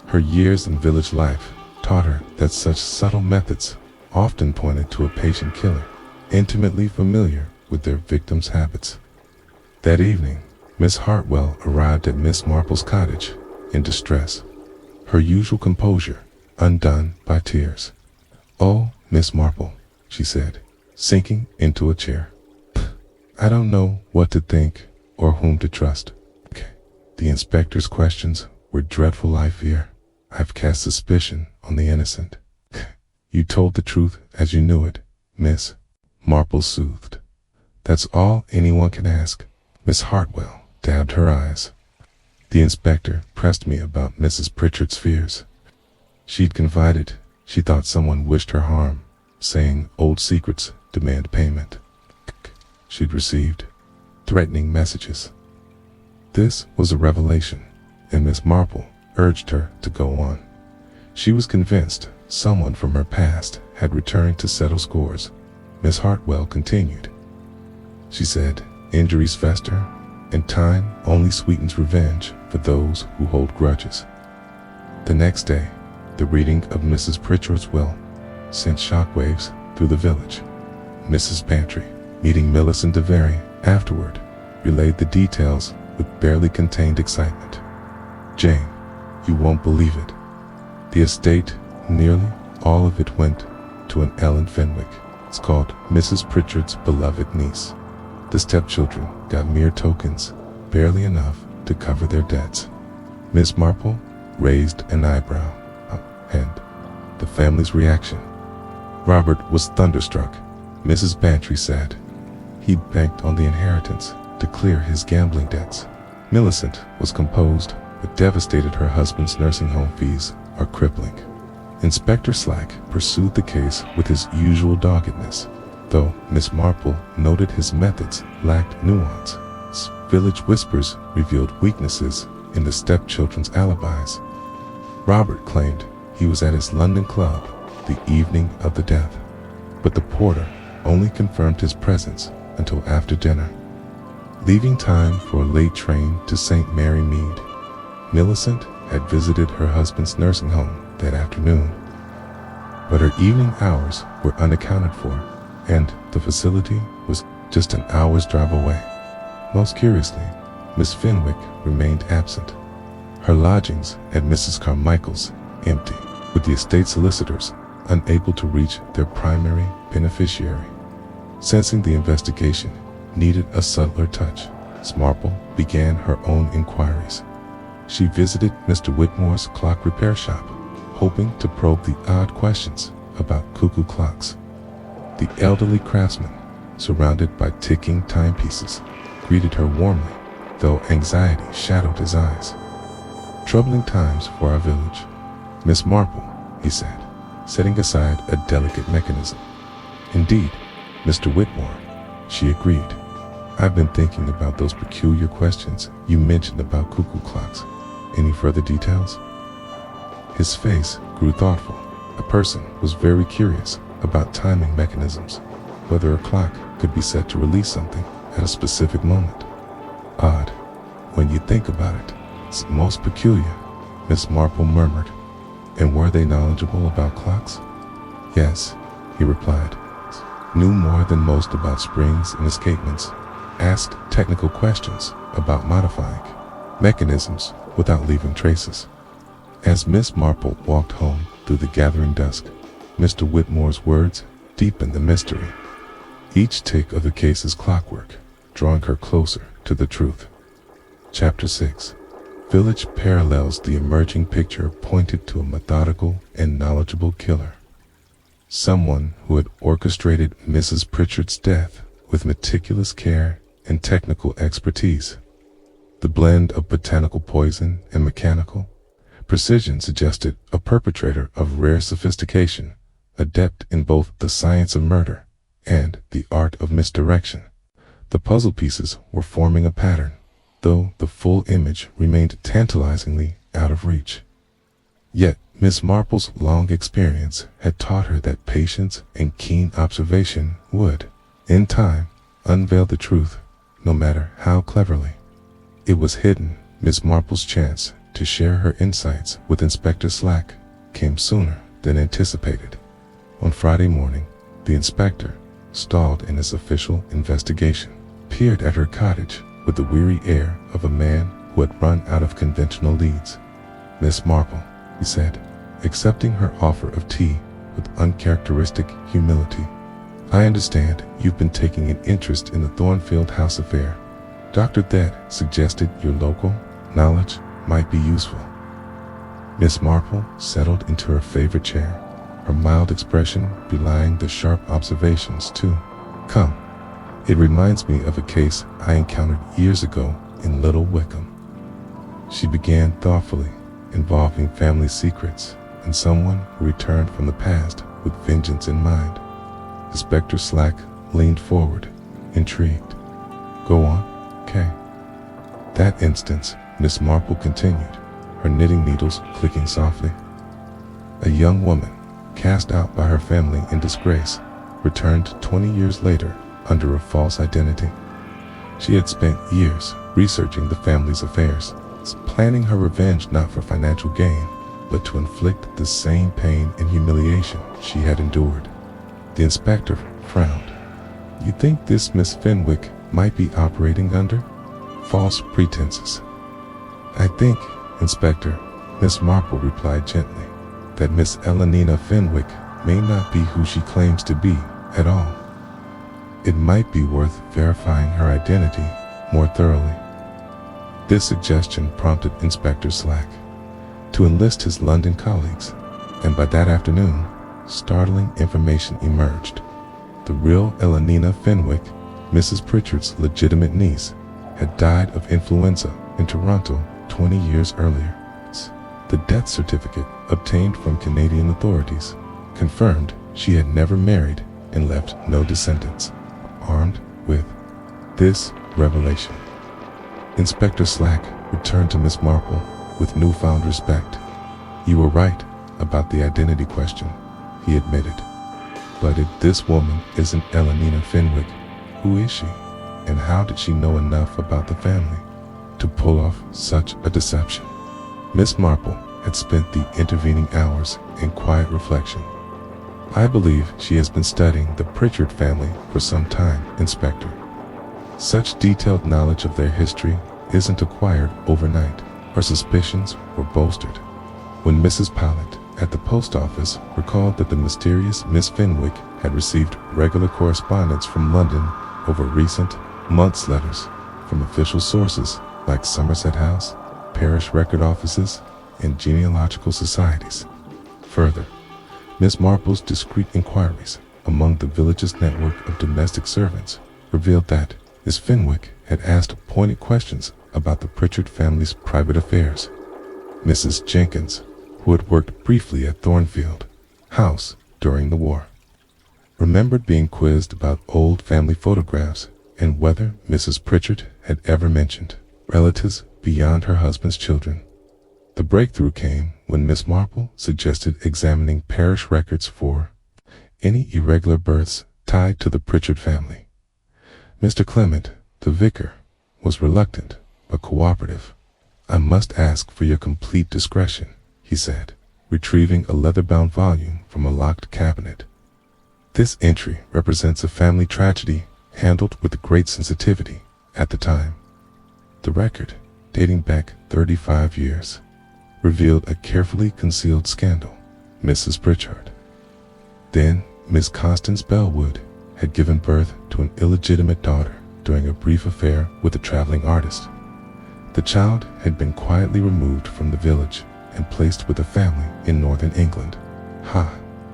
Her years in village life taught her that such subtle methods often pointed to a patient killer, intimately familiar with their victims' habits. That evening, Miss Hartwell arrived at Miss Marple's cottage in distress, her usual composure undone by tears. "Oh, Miss Marple," she said, sinking into a chair. "I don't know what to think or whom to trust." The inspector's questions where dreadful I fear. I've cast suspicion on the innocent. You told the truth as you knew it, Miss. Marple soothed. That's all anyone can ask. Miss Hartwell dabbed her eyes. The inspector pressed me about Mrs. Pritchard's fears. She'd confided she thought someone wished her harm, saying old secrets demand payment. She'd received threatening messages. This was a revelation, and Miss Marple urged her to go on. She was convinced someone from her past had returned to settle scores. Miss Hartwell continued. She said, injuries fester, and time only sweetens revenge for those who hold grudges. The next day, the reading of Mrs. Pritchard's will sent shockwaves through the village. Mrs. Bantry, meeting Millicent DeVary afterward, relayed the details with barely contained excitement. Jane, you won't believe it. The estate, nearly all of it went to an Ellen Fenwick. It's called Mrs. Pritchard's beloved niece. The stepchildren got mere tokens, barely enough to cover their debts. Miss Marple raised an eyebrow, and the family's reaction. Robert was thunderstruck. Mrs. Bantry said he'd banked on the inheritance to clear his gambling debts. Millicent was composed, but devastated her husband's nursing home fees are crippling. Inspector Slack pursued the case with his usual doggedness, though Miss Marple noted his methods lacked nuance. Village whispers revealed weaknesses in the stepchildren's alibis. Robert claimed he was at his London club the evening of the death, but the porter only confirmed his presence until after dinner. Leaving time for a late train to St. Mary Mead, Millicent had visited her husband's nursing home that afternoon, but her evening hours were unaccounted for, and the facility was just an hour's drive away. Most curiously, Miss Fenwick remained absent. Her lodgings at Mrs. Carmichael's empty, with the estate solicitors unable to reach their primary beneficiary. Sensing the investigation needed a subtler touch, Miss Marple began her own inquiries. She visited Mr. Whitmore's clock repair shop, hoping to probe the odd questions about cuckoo clocks. The elderly craftsman, surrounded by ticking timepieces, greeted her warmly, though anxiety shadowed his eyes. Troubling times for our village, Miss Marple, he said, setting aside a delicate mechanism. Indeed, Mr. Whitmore, she agreed. I've been thinking about those peculiar questions you mentioned about cuckoo clocks. Any further details? His face grew thoughtful. A person was very curious about timing mechanisms, whether a clock could be set to release something at a specific moment. Odd, when you think about it. It's most peculiar, Miss Marple murmured. And were they knowledgeable about clocks? Yes, he replied. Knew more than most about springs and escapements. Asked technical questions about modifying mechanisms without leaving traces. As Miss Marple walked home through the gathering dusk, Mr. Whitmore's words deepened the mystery. Each tick of the case is clockwork, drawing her closer to the truth. Chapter 6. Village parallels the emerging picture pointed to a methodical and knowledgeable killer. Someone who had orchestrated Mrs. Pritchard's death with meticulous care and technical expertise. The blend of botanical poison and mechanical precision suggested a perpetrator of rare sophistication, adept in both the science of murder and the art of misdirection. The puzzle pieces were forming a pattern, though the full image remained tantalizingly out of reach. Yet Miss Marple's long experience had taught her that patience and keen observation would, in time, unveil the truth, no matter how cleverly. It was hidden. Miss Marple's chance to share her insights with Inspector Slack came sooner than anticipated. On Friday morning, the inspector, stalled in his official investigation, peered at her cottage with the weary air of a man who had run out of conventional leads. Miss Marple, he said, accepting her offer of tea with uncharacteristic humility. I understand you've been taking an interest in the Thornfield House affair. Dr. Thed suggested your local knowledge might be useful. Miss Marple settled into her favorite chair, her mild expression belying the sharp observations too. "Come, it reminds me of a case I encountered years ago in Little Wickham," she began thoughtfully, "involving family secrets and someone who returned from the past with vengeance in mind." Inspector Slack leaned forward, intrigued. "Go on, Kay." That instant, Miss Marple continued, her knitting needles clicking softly. "A young woman, cast out by her family in disgrace, returned 20 years later under a false identity. She had spent years researching the family's affairs, planning her revenge not for financial gain, but to inflict the same pain and humiliation she had endured." The inspector frowned. "You think this Miss Fenwick might be operating under false pretenses?" "I think, Inspector," Miss Marple replied gently, "that Miss Elenina Fenwick may not be who she claims to be at all. It might be worth verifying her identity more thoroughly." This suggestion prompted Inspector Slack to enlist his London colleagues, and by that afternoon, startling information emerged. The real Elenina Fenwick, Mrs. Pritchard's legitimate niece, had died of influenza in Toronto 20 years earlier. The death certificate obtained from Canadian authorities confirmed she had never married and left no descendants. Armed with this revelation, Inspector Slack returned to Miss Marple with newfound respect. "You were right about the identity question," he admitted. "But if this woman isn't Elenina Fenwick, who is she? And how did she know enough about the family to pull off such a deception?" Miss Marple had spent the intervening hours in quiet reflection. "I believe she has been studying the Pritchard family for some time, Inspector. Such detailed knowledge of their history isn't acquired overnight." Her suspicions were bolstered when Mrs. Powlett at the post office recalled that the mysterious Miss Fenwick had received regular correspondence from London over recent months' letters from official sources like Somerset House, parish record offices, and genealogical societies. Further, Miss Marple's discreet inquiries among the village's network of domestic servants revealed that Miss Fenwick had asked pointed questions about the Pritchard family's private affairs. Mrs. Jenkins, who had worked briefly at Thornfield House during the war, remembered being quizzed about old family photographs and whether Mrs. Pritchard had ever mentioned relatives beyond her husband's children. The breakthrough came when Miss Marple suggested examining parish records for any irregular births tied to the Pritchard family. Mr. Clement, the vicar, was reluctant but cooperative. "I must ask for your complete discretion," he said, retrieving a leather-bound volume from a locked cabinet. "This entry represents a family tragedy handled with great sensitivity at the time." The record, dating back 35 years, revealed a carefully concealed scandal. Mrs. Pritchard, then Miss Constance Bellwood, had given birth to an illegitimate daughter during a brief affair with a traveling artist. The child had been quietly removed from the village and placed with a family in northern England,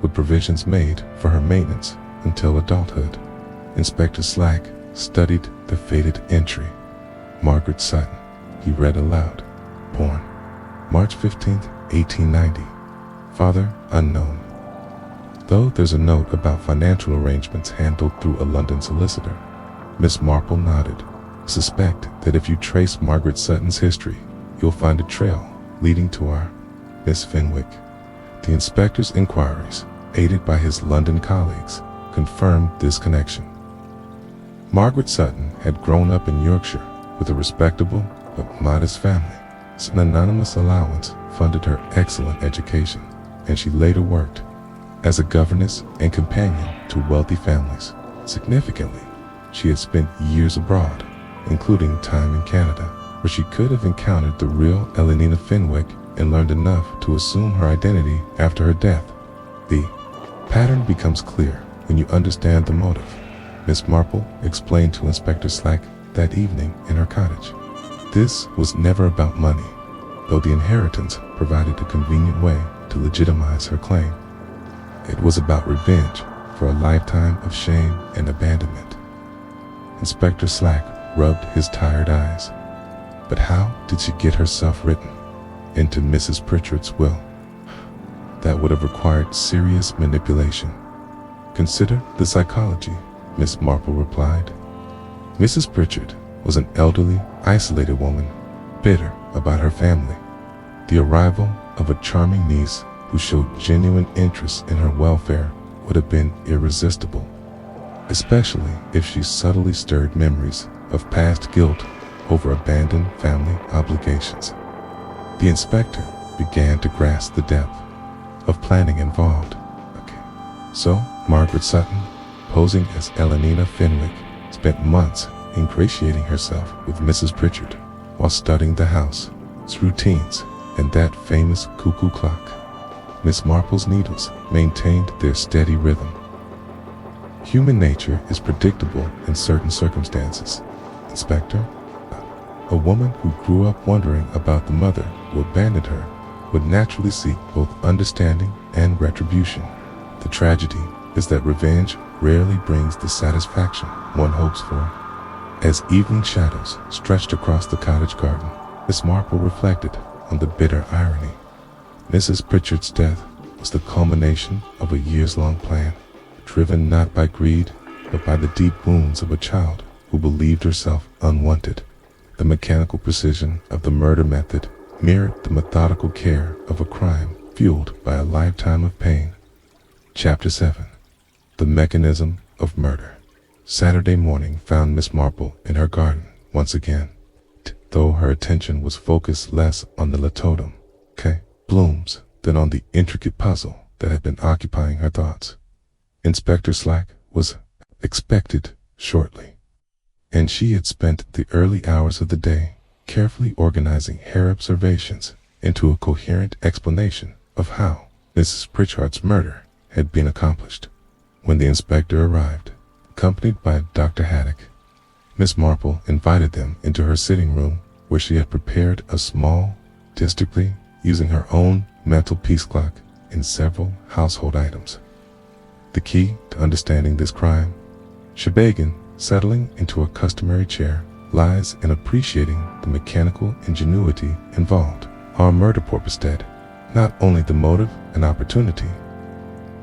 with provisions made for her maintenance until adulthood. Inspector Slack studied the faded entry. "Margaret Sutton," he read aloud. "Born March 15, 1890. Father unknown." Though there's a note about financial arrangements handled through a London solicitor. Miss Marple nodded. "Suspect that if you trace Margaret Sutton's history, you'll find a trail leading to our Miss Fenwick." The inspector's inquiries, aided by his London colleagues, confirmed this connection. Margaret Sutton had grown up in Yorkshire with a respectable but modest family. An anonymous allowance funded her excellent education, and she later worked as a governess and companion to wealthy families. Significantly, she had spent years abroad, including time in Canada, where she could have encountered the real Elenina Fenwick and learned enough to assume her identity after her death. The pattern becomes clear when you understand the motive, Miss Marple explained to Inspector Slack that evening in her cottage. This was never about money. though the inheritance provided a convenient way to legitimize her claim. It was about revenge for a lifetime of shame and abandonment. Inspector Slack rubbed his tired eyes. But how did she get herself written into Mrs. Pritchard's will? That would have required serious manipulation. Consider the psychology, Miss Marple replied. Mrs. Pritchard was an elderly, isolated woman, bitter about her family. The arrival of a charming niece who showed genuine interest in her welfare would have been irresistible, especially if she subtly stirred memories of past guilt over abandoned family obligations. The inspector began to grasp the depth of planning involved. So, Margaret Sutton, posing as Elenina Fenwick, spent months ingratiating herself with Mrs. Pritchard while studying the house, its routines, and that famous cuckoo clock. Miss Marple's needles maintained their steady rhythm. Human nature is predictable in certain circumstances, Inspector. A woman who grew up wondering about the mother who abandoned her would naturally seek both understanding and retribution. The tragedy is that revenge rarely brings the satisfaction one hopes for. As evening shadows stretched across the cottage garden, Miss Marple reflected on the bitter irony. Mrs. Pritchard's death was the culmination of a years-long plan, driven not by greed, but by the deep wounds of a child who believed herself unwanted. The mechanical precision of the murder method mirrored the methodical care of a crime fueled by a lifetime of pain. Chapter 7. The Mechanism of Murder. Saturday morning found Miss Marple in her garden once again, though her attention was focused less on the latotum, blooms, than on the intricate puzzle that had been occupying her thoughts. Inspector Slack was expected shortly, and she had spent the early hours of the day carefully organizing her observations into a coherent explanation of how Mrs. Pritchard's murder had been accomplished. When the inspector arrived, accompanied by Dr. Haddock, Miss Marple invited them into her sitting room, where she had prepared a small districtly using her own metal piece clock and several household items. The key to understanding this crime, Shebagin, settling into a customary chair, lies in appreciating the mechanical ingenuity involved. Our murder porpoised not only the motive and opportunity,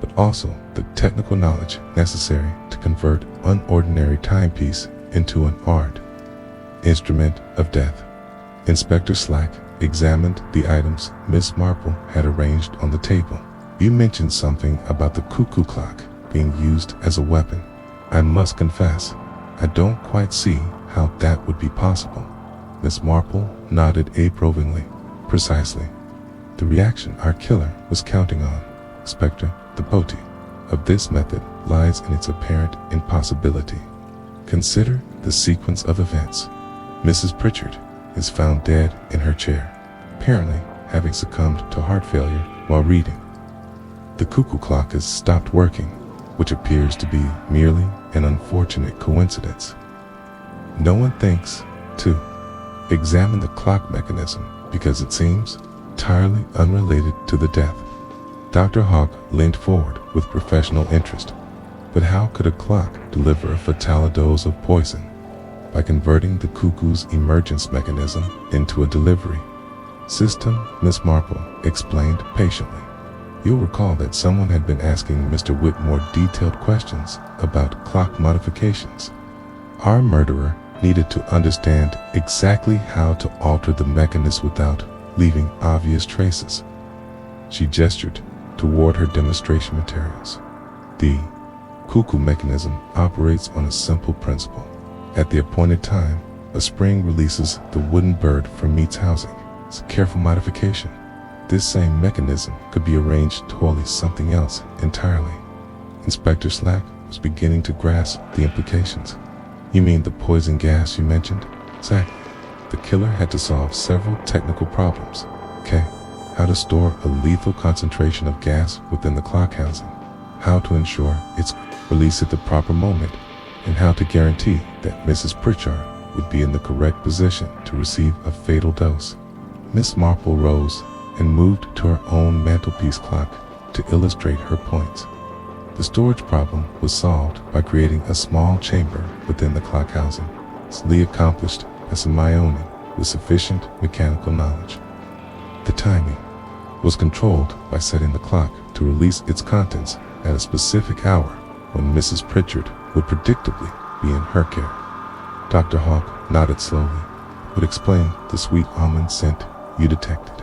but also the technical knowledge necessary to convert unordinary timepiece into an art instrument of death. Inspector Slack examined the items Miss Marple had arranged on the table. You mentioned something about the cuckoo clock being used as a weapon. I must confess, I don't quite see how that would be possible. Miss Marple nodded approvingly. Precisely. The reaction our killer was counting on, Inspector. The beauty of this method lies in its apparent impossibility. Consider the sequence of events. Mrs. Pritchard is found dead in her chair, apparently having succumbed to heart failure while reading. The cuckoo clock has stopped working, which appears to be merely an unfortunate coincidence. No one thinks to examine the clock mechanism because it seems entirely unrelated to the death. Dr. Hawk leaned forward with professional interest. But how could a clock deliver a fatal dose of poison? By converting the cuckoo's emergence mechanism into a delivery system, Miss Marple explained patiently. You'll recall that someone had been asking Mr. Whitmore detailed questions about clock modifications. Our murderer needed to understand exactly how to alter the mechanism without leaving obvious traces. She gestured toward her demonstration materials. The cuckoo mechanism operates on a simple principle. At the appointed time, a spring releases the wooden bird from Mead's housing. It's a careful modification. This same mechanism could be arranged to release something else entirely. Inspector Slack was beginning to grasp the implications. You mean the poison gas you mentioned? Exactly. The killer had to solve several technical problems. How to store a lethal concentration of gas within the clock housing, how to ensure its release at the proper moment, and how to guarantee that Mrs. Pritchard would be in the correct position to receive a fatal dose. Miss Marple rose and moved to her own mantelpiece clock to illustrate her points. The storage problem was solved by creating a small chamber within the clock housing, easily accomplished by Hermione with sufficient mechanical knowledge. The timing was controlled by setting the clock to release its contents at a specific hour when Mrs. Pritchard would predictably be in her care. Dr. Hawk nodded slowly, would explain the sweet almond scent you detected.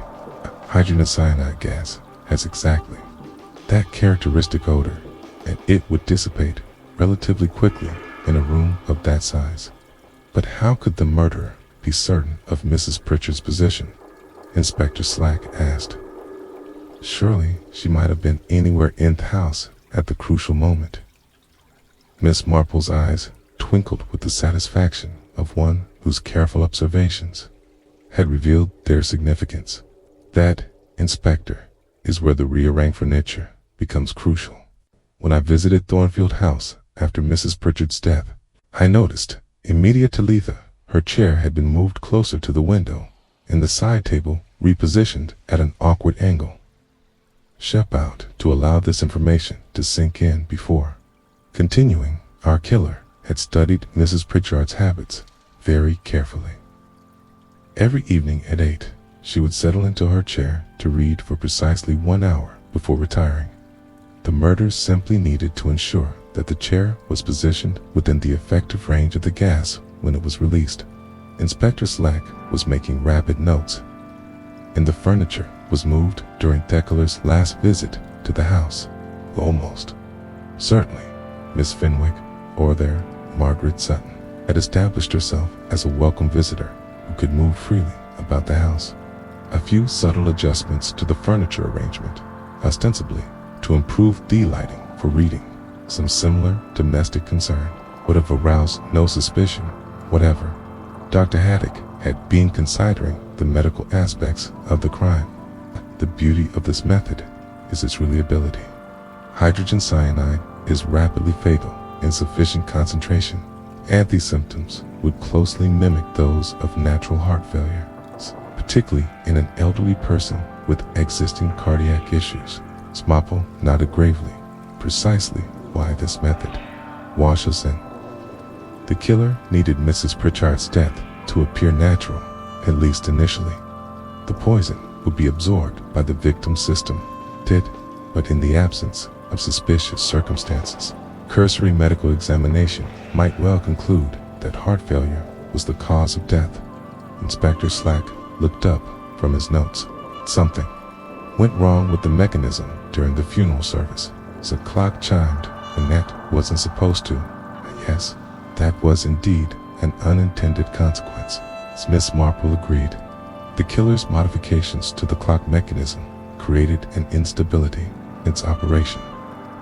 Hydrogen cyanide gas has exactly that characteristic odor, and it would dissipate relatively quickly in a room of that size. But how could the murderer be certain of Mrs. Pritchard's position? Inspector Slack asked. Surely she might have been anywhere in the house at the crucial moment. Miss Marple's eyes twinkled with the satisfaction of one whose careful observations had revealed their significance. That, Inspector, is where the rearranged furniture becomes crucial. When I visited Thornfield House after Mrs. Pritchard's death, I noticed immediately her chair had been moved closer to the window and the side table repositioned at an awkward angle. Shep out to allow this information to sink in before continuing. Our killer had studied Mrs. Pritchard's habits very carefully. Every evening at 8, she would settle into her chair to read for precisely 1 hour before retiring. The murderers simply needed to ensure that the chair was positioned within the effective range of the gas when it was released. Inspector Slack was making rapid notes, and the furniture was moved during Thekela's last visit to the house. Almost certainly, Miss Fenwick, or their Margaret Sutton, had established herself as a welcome visitor who could move freely about the house. A few subtle adjustments to the furniture arrangement, ostensibly to improve the lighting for reading, some similar domestic concern, would have aroused no suspicion whatever. Dr. Haddock had been considering the medical aspects of the crime. The beauty of this method is its reliability. Hydrogen cyanide is rapidly fatal in sufficient concentration, and these symptoms would closely mimic those of natural heart failure, particularly in an elderly person with existing cardiac issues. Marple nodded gravely, precisely why this method washes in. The killer needed Mrs. Pritchard's death to appear natural, at least initially. The poison would be absorbed by the victim's system, but in the absence of suspicious circumstances, cursory medical examination might well conclude that heart failure was the cause of death. Inspector Slack looked up from his notes. Something went wrong with the mechanism during the funeral service. The clock chimed when that wasn't supposed to. Yes, that was indeed an unintended consequence, Miss Marple agreed. The killer's modifications to the clock mechanism created an instability in its operation.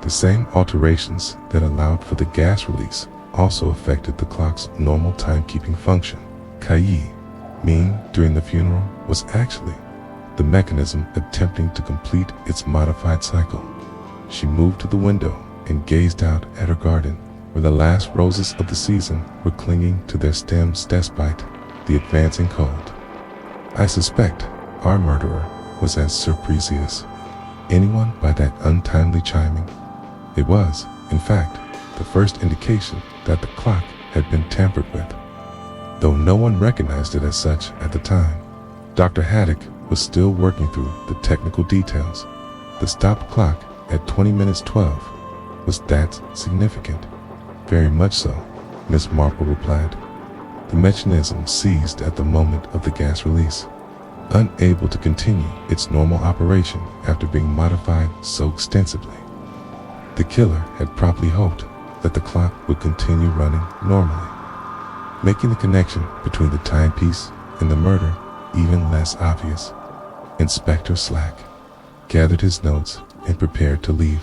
The same alterations that allowed for the gas release also affected the clock's normal timekeeping function. Mean during the funeral was actually the mechanism attempting to complete its modified cycle. She moved to the window and gazed out at her garden, where the last roses of the season were clinging to their stems despite the advancing cold. I suspect our murderer was as surprised as anyone by that untimely chiming. It was, in fact, the first indication that the clock had been tampered with, though no one recognized it as such at the time. Dr. Haddock was still working through the technical details. The stopped clock at 20 minutes 12 was that significant? Very much so, Miss Marple replied. The mechanism seized at the moment of the gas release, unable to continue its normal operation after being modified so extensively. The killer had probably hoped that the clock would continue running normally, making the connection between the timepiece and the murder even less obvious. Inspector Slack gathered his notes and prepared to leave.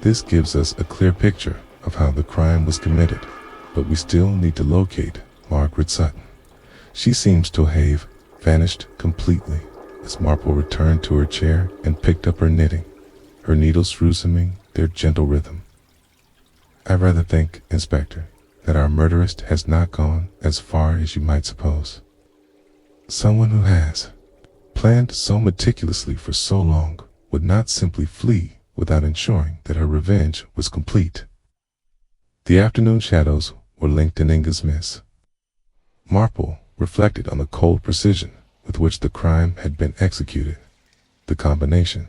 This gives us a clear picture of how the crime was committed, but we still need to locate Margaret Sutton. She seems to have vanished completely as Marple returned to her chair and picked up her knitting, her needles resuming their gentle rhythm. I rather think, Inspector, that our murderess has not gone as far as you might suppose. Someone who has, planned so meticulously for so long, would not simply flee without ensuring that her revenge was complete. The afternoon shadows were linked in Inga's miss. Marple reflected on the cold precision with which the crime had been executed. The combination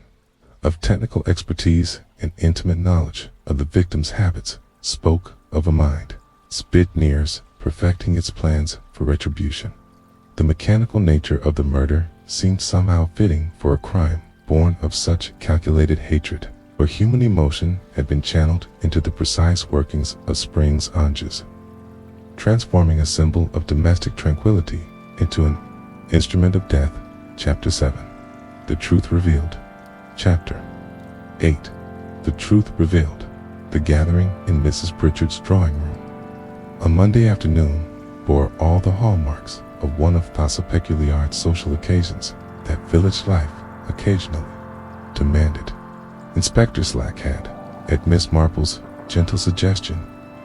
of technical expertise and intimate knowledge of the victim's habits spoke of a mind spit nears perfecting its plans for retribution. The mechanical nature of the murder seemed somehow fitting for a crime born of such calculated hatred, where human emotion had been channeled into the precise workings of Spring's anges, transforming a symbol of domestic tranquility into an instrument of death. Chapter 7. The Truth Revealed. Chapter 8. The Truth Revealed. The gathering in Mrs. Pritchard's drawing room. A Monday afternoon bore all the hallmarks of one of those peculiar social occasions that village life occasionally demanded. Inspector Slack had, at Miss Marple's gentle suggestion,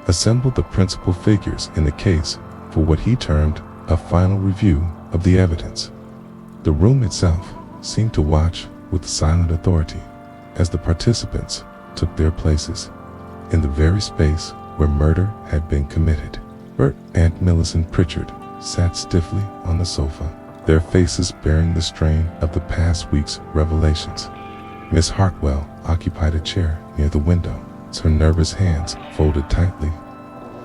assembled the principal figures in the case for what he termed a final review of the evidence. The room itself seemed to watch with silent authority as the participants took their places in the very space where murder had been committed. Bert and Millicent Pritchard sat stiffly on the sofa, their faces bearing the strain of the past week's revelations. Miss Hartwell occupied a chair near the window, her nervous hands folded tightly.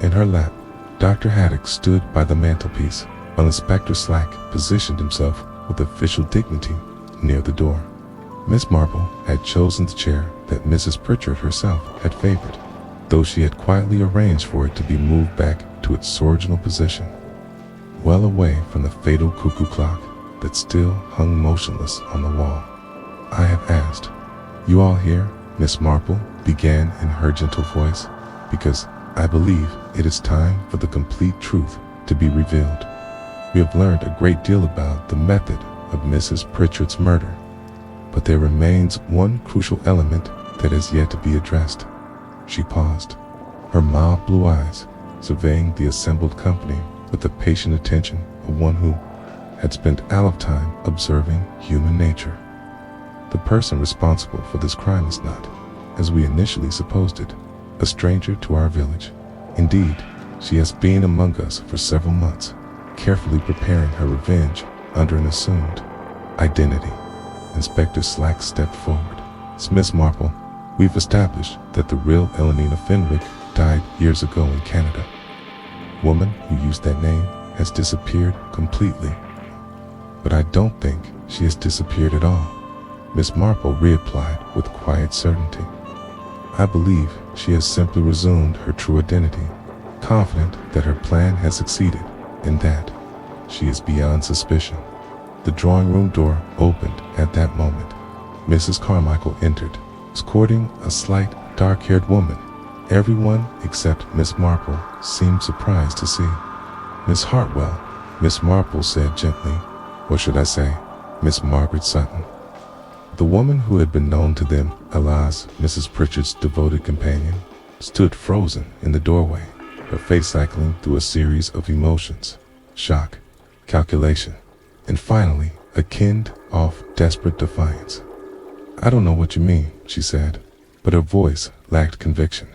In her lap, Dr. Haddock stood by the mantelpiece, while Inspector Slack positioned himself with official dignity near the door. Miss Marple had chosen the chair that Mrs. Pritchard herself had favored, though she had quietly arranged for it to be moved back to its original position, well away from the fatal cuckoo clock that still hung motionless on the wall. "I have asked you all here," Miss Marple began in her gentle voice, "because I believe it is time for the complete truth to be revealed. We have learned a great deal about the method of Mrs. Pritchard's murder, but there remains one crucial element that has yet to be addressed." She paused, her mild blue eyes surveying the assembled company with the patient attention of one who had spent a lot of time observing human nature. "The person responsible for this crime is not, as we initially supposed it, a stranger to our village. Indeed, she has been among us for several months, carefully preparing her revenge under an assumed identity." Inspector Slack stepped forward. "Miss Marple, we've established that the real Elenina Fenwick died years ago in Canada. The woman who used that name has disappeared completely. But I don't think she has disappeared at all," Miss Marple reapplied with quiet certainty. "I believe she has simply resumed her true identity, confident that her plan has succeeded and that she is beyond suspicion." The drawing room door opened at that moment. Mrs. Carmichael entered, escorting a slight, dark-haired woman. Everyone except Miss Marple seemed surprised to see. "Miss Hartwell," Miss Marple said gently, "or should I say, Miss Margaret Sutton." The woman who had been known to them as Mrs. Pritchard's devoted companion stood frozen in the doorway, her face cycling through a series of emotions: shock, calculation, and finally a kind of desperate defiance. "I don't know what you mean," she said, but her voice lacked conviction.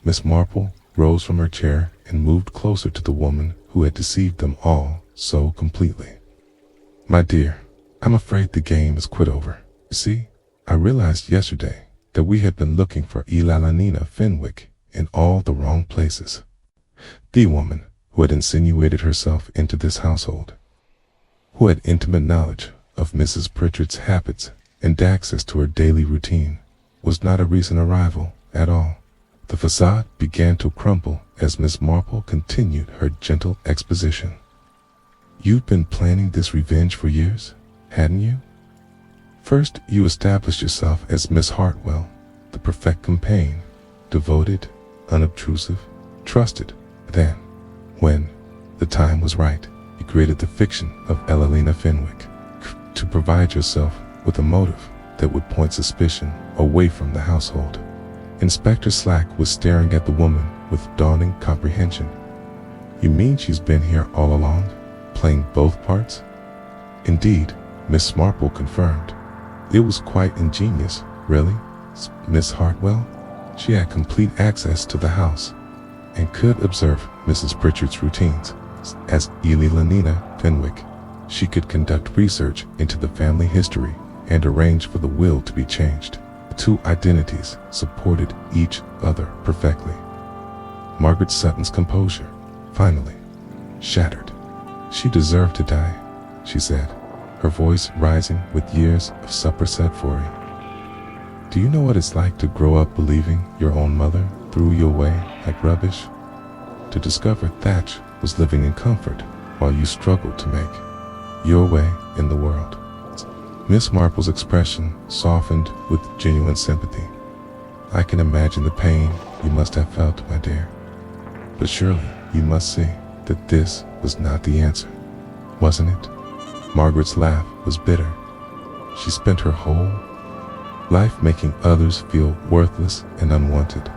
Miss Marple rose from her chair and moved closer to the woman who had deceived them all so completely. "My dear, I'm afraid the game is quite over. You see, I realized yesterday that we had been looking for Elenina Fenwick in all the wrong places. The woman who had insinuated herself into this household, who had intimate knowledge of Mrs. Pritchard's habits and access to her daily routine, was not a recent arrival at all." The facade began to crumble as Miss Marple continued her gentle exposition. "You've been planning this revenge for years, hadn't you? First, you established yourself as Miss Hartwell, the perfect companion, devoted, unobtrusive, trusted. Then, when the time was right, you created the fiction of Elenina Fenwick to provide yourself with a motive that would point suspicion away from the household." Inspector Slack was staring at the woman with dawning comprehension. "You mean she's been here all along, playing both parts?" "Indeed, Miss Marple confirmed. It was quite ingenious, really, Miss Hartwell. She had complete access to the house and could observe Mrs. Pritchard's routines. As Elenina Fenwick, she could conduct research into the family history and arrange for the will to be changed. The two identities supported each other perfectly. Margaret Sutton's composure, finally, shattered. She deserved to die, she said, her voice rising with years of suppressed fury. Do you know what it's like to grow up believing your own mother threw you away like rubbish? To discover Thatch was living in comfort while you struggled to make your way in the world. Miss Marple's expression softened with genuine sympathy. I can imagine the pain you must have felt, my dear. But surely you must see that this was not the answer, wasn't it? Margaret's laugh was bitter. She spent her whole life making others feel worthless and unwanted.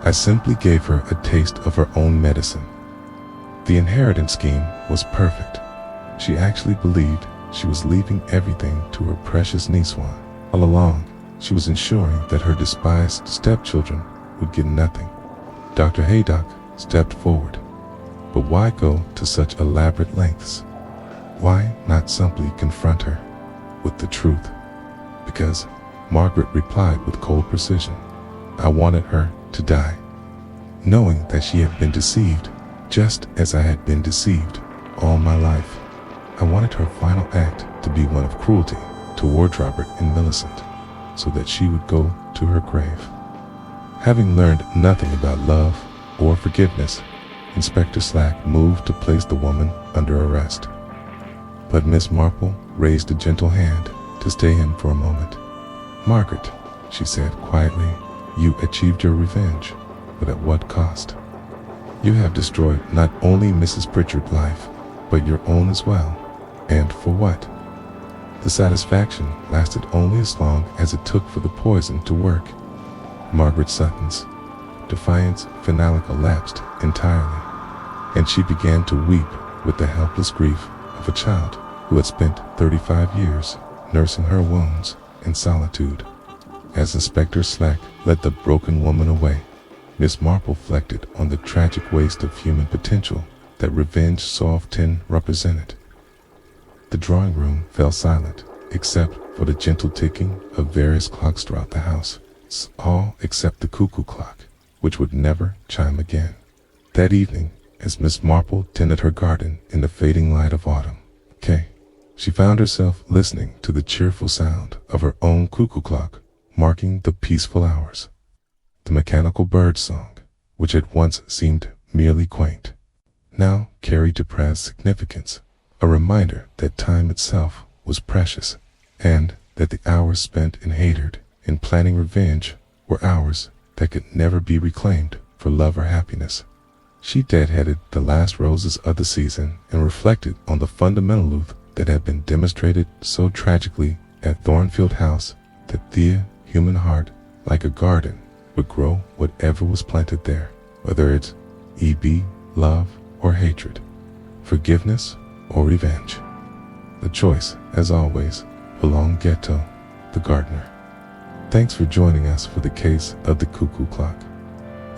I simply gave her a taste of her own medicine. The inheritance scheme was perfect. She actually believed she was leaving everything to her precious niece one. All along, she was ensuring that her despised stepchildren would get nothing. Dr. Haydock stepped forward. But why go to such elaborate lengths? Why not simply confront her with the truth? Because, Margaret replied with cold precision, I wanted her to die, knowing that she had been deceived just as I had been deceived all my life. I wanted her final act to be one of cruelty toward Robert and Millicent, so that she would go to her grave. Having learned nothing about love or forgiveness, Inspector Slack moved to place the woman under arrest. But Miss Marple raised a gentle hand to stay him for a moment. Margaret, she said quietly, you achieved your revenge, but at what cost? You have destroyed not only Mrs. Pritchard's life, but your own as well. And for what? The satisfaction lasted only as long as it took for the poison to work. Margaret Sutton's defiance finale collapsed entirely, and she began to weep with the helpless grief of a child who had spent 35 years nursing her wounds in solitude. As Inspector Slack led the broken woman away, Miss Marple reflected on the tragic waste of human potential that revenge so often represented. The drawing room fell silent, except for the gentle ticking of various clocks throughout the house, all except the cuckoo clock, which would never chime again. That evening, as Miss Marple tended her garden in the fading light of autumn, she found herself listening to the cheerful sound of her own cuckoo clock marking the peaceful hours. The mechanical bird song, which had once seemed merely quaint, now carried depressed significance, a reminder that time itself was precious, and that the hours spent in hatred and planning revenge were hours that could never be reclaimed for love or happiness. She deadheaded the last roses of the season and reflected on the fundamental truth that had been demonstrated so tragically at Thornfield House, that the human heart, like a garden, would grow whatever was planted there, whether it's love or hatred, forgiveness or revenge. The choice, as always, belonged Ghetto, the gardener. Thanks for joining us for the case of the cuckoo clock.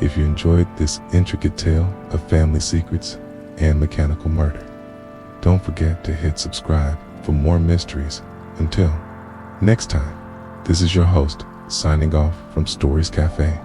If you enjoyed this intricate tale of family secrets and mechanical murder, don't forget to hit subscribe for more mysteries. Until next time, this is your host, signing off from Stories Cafe.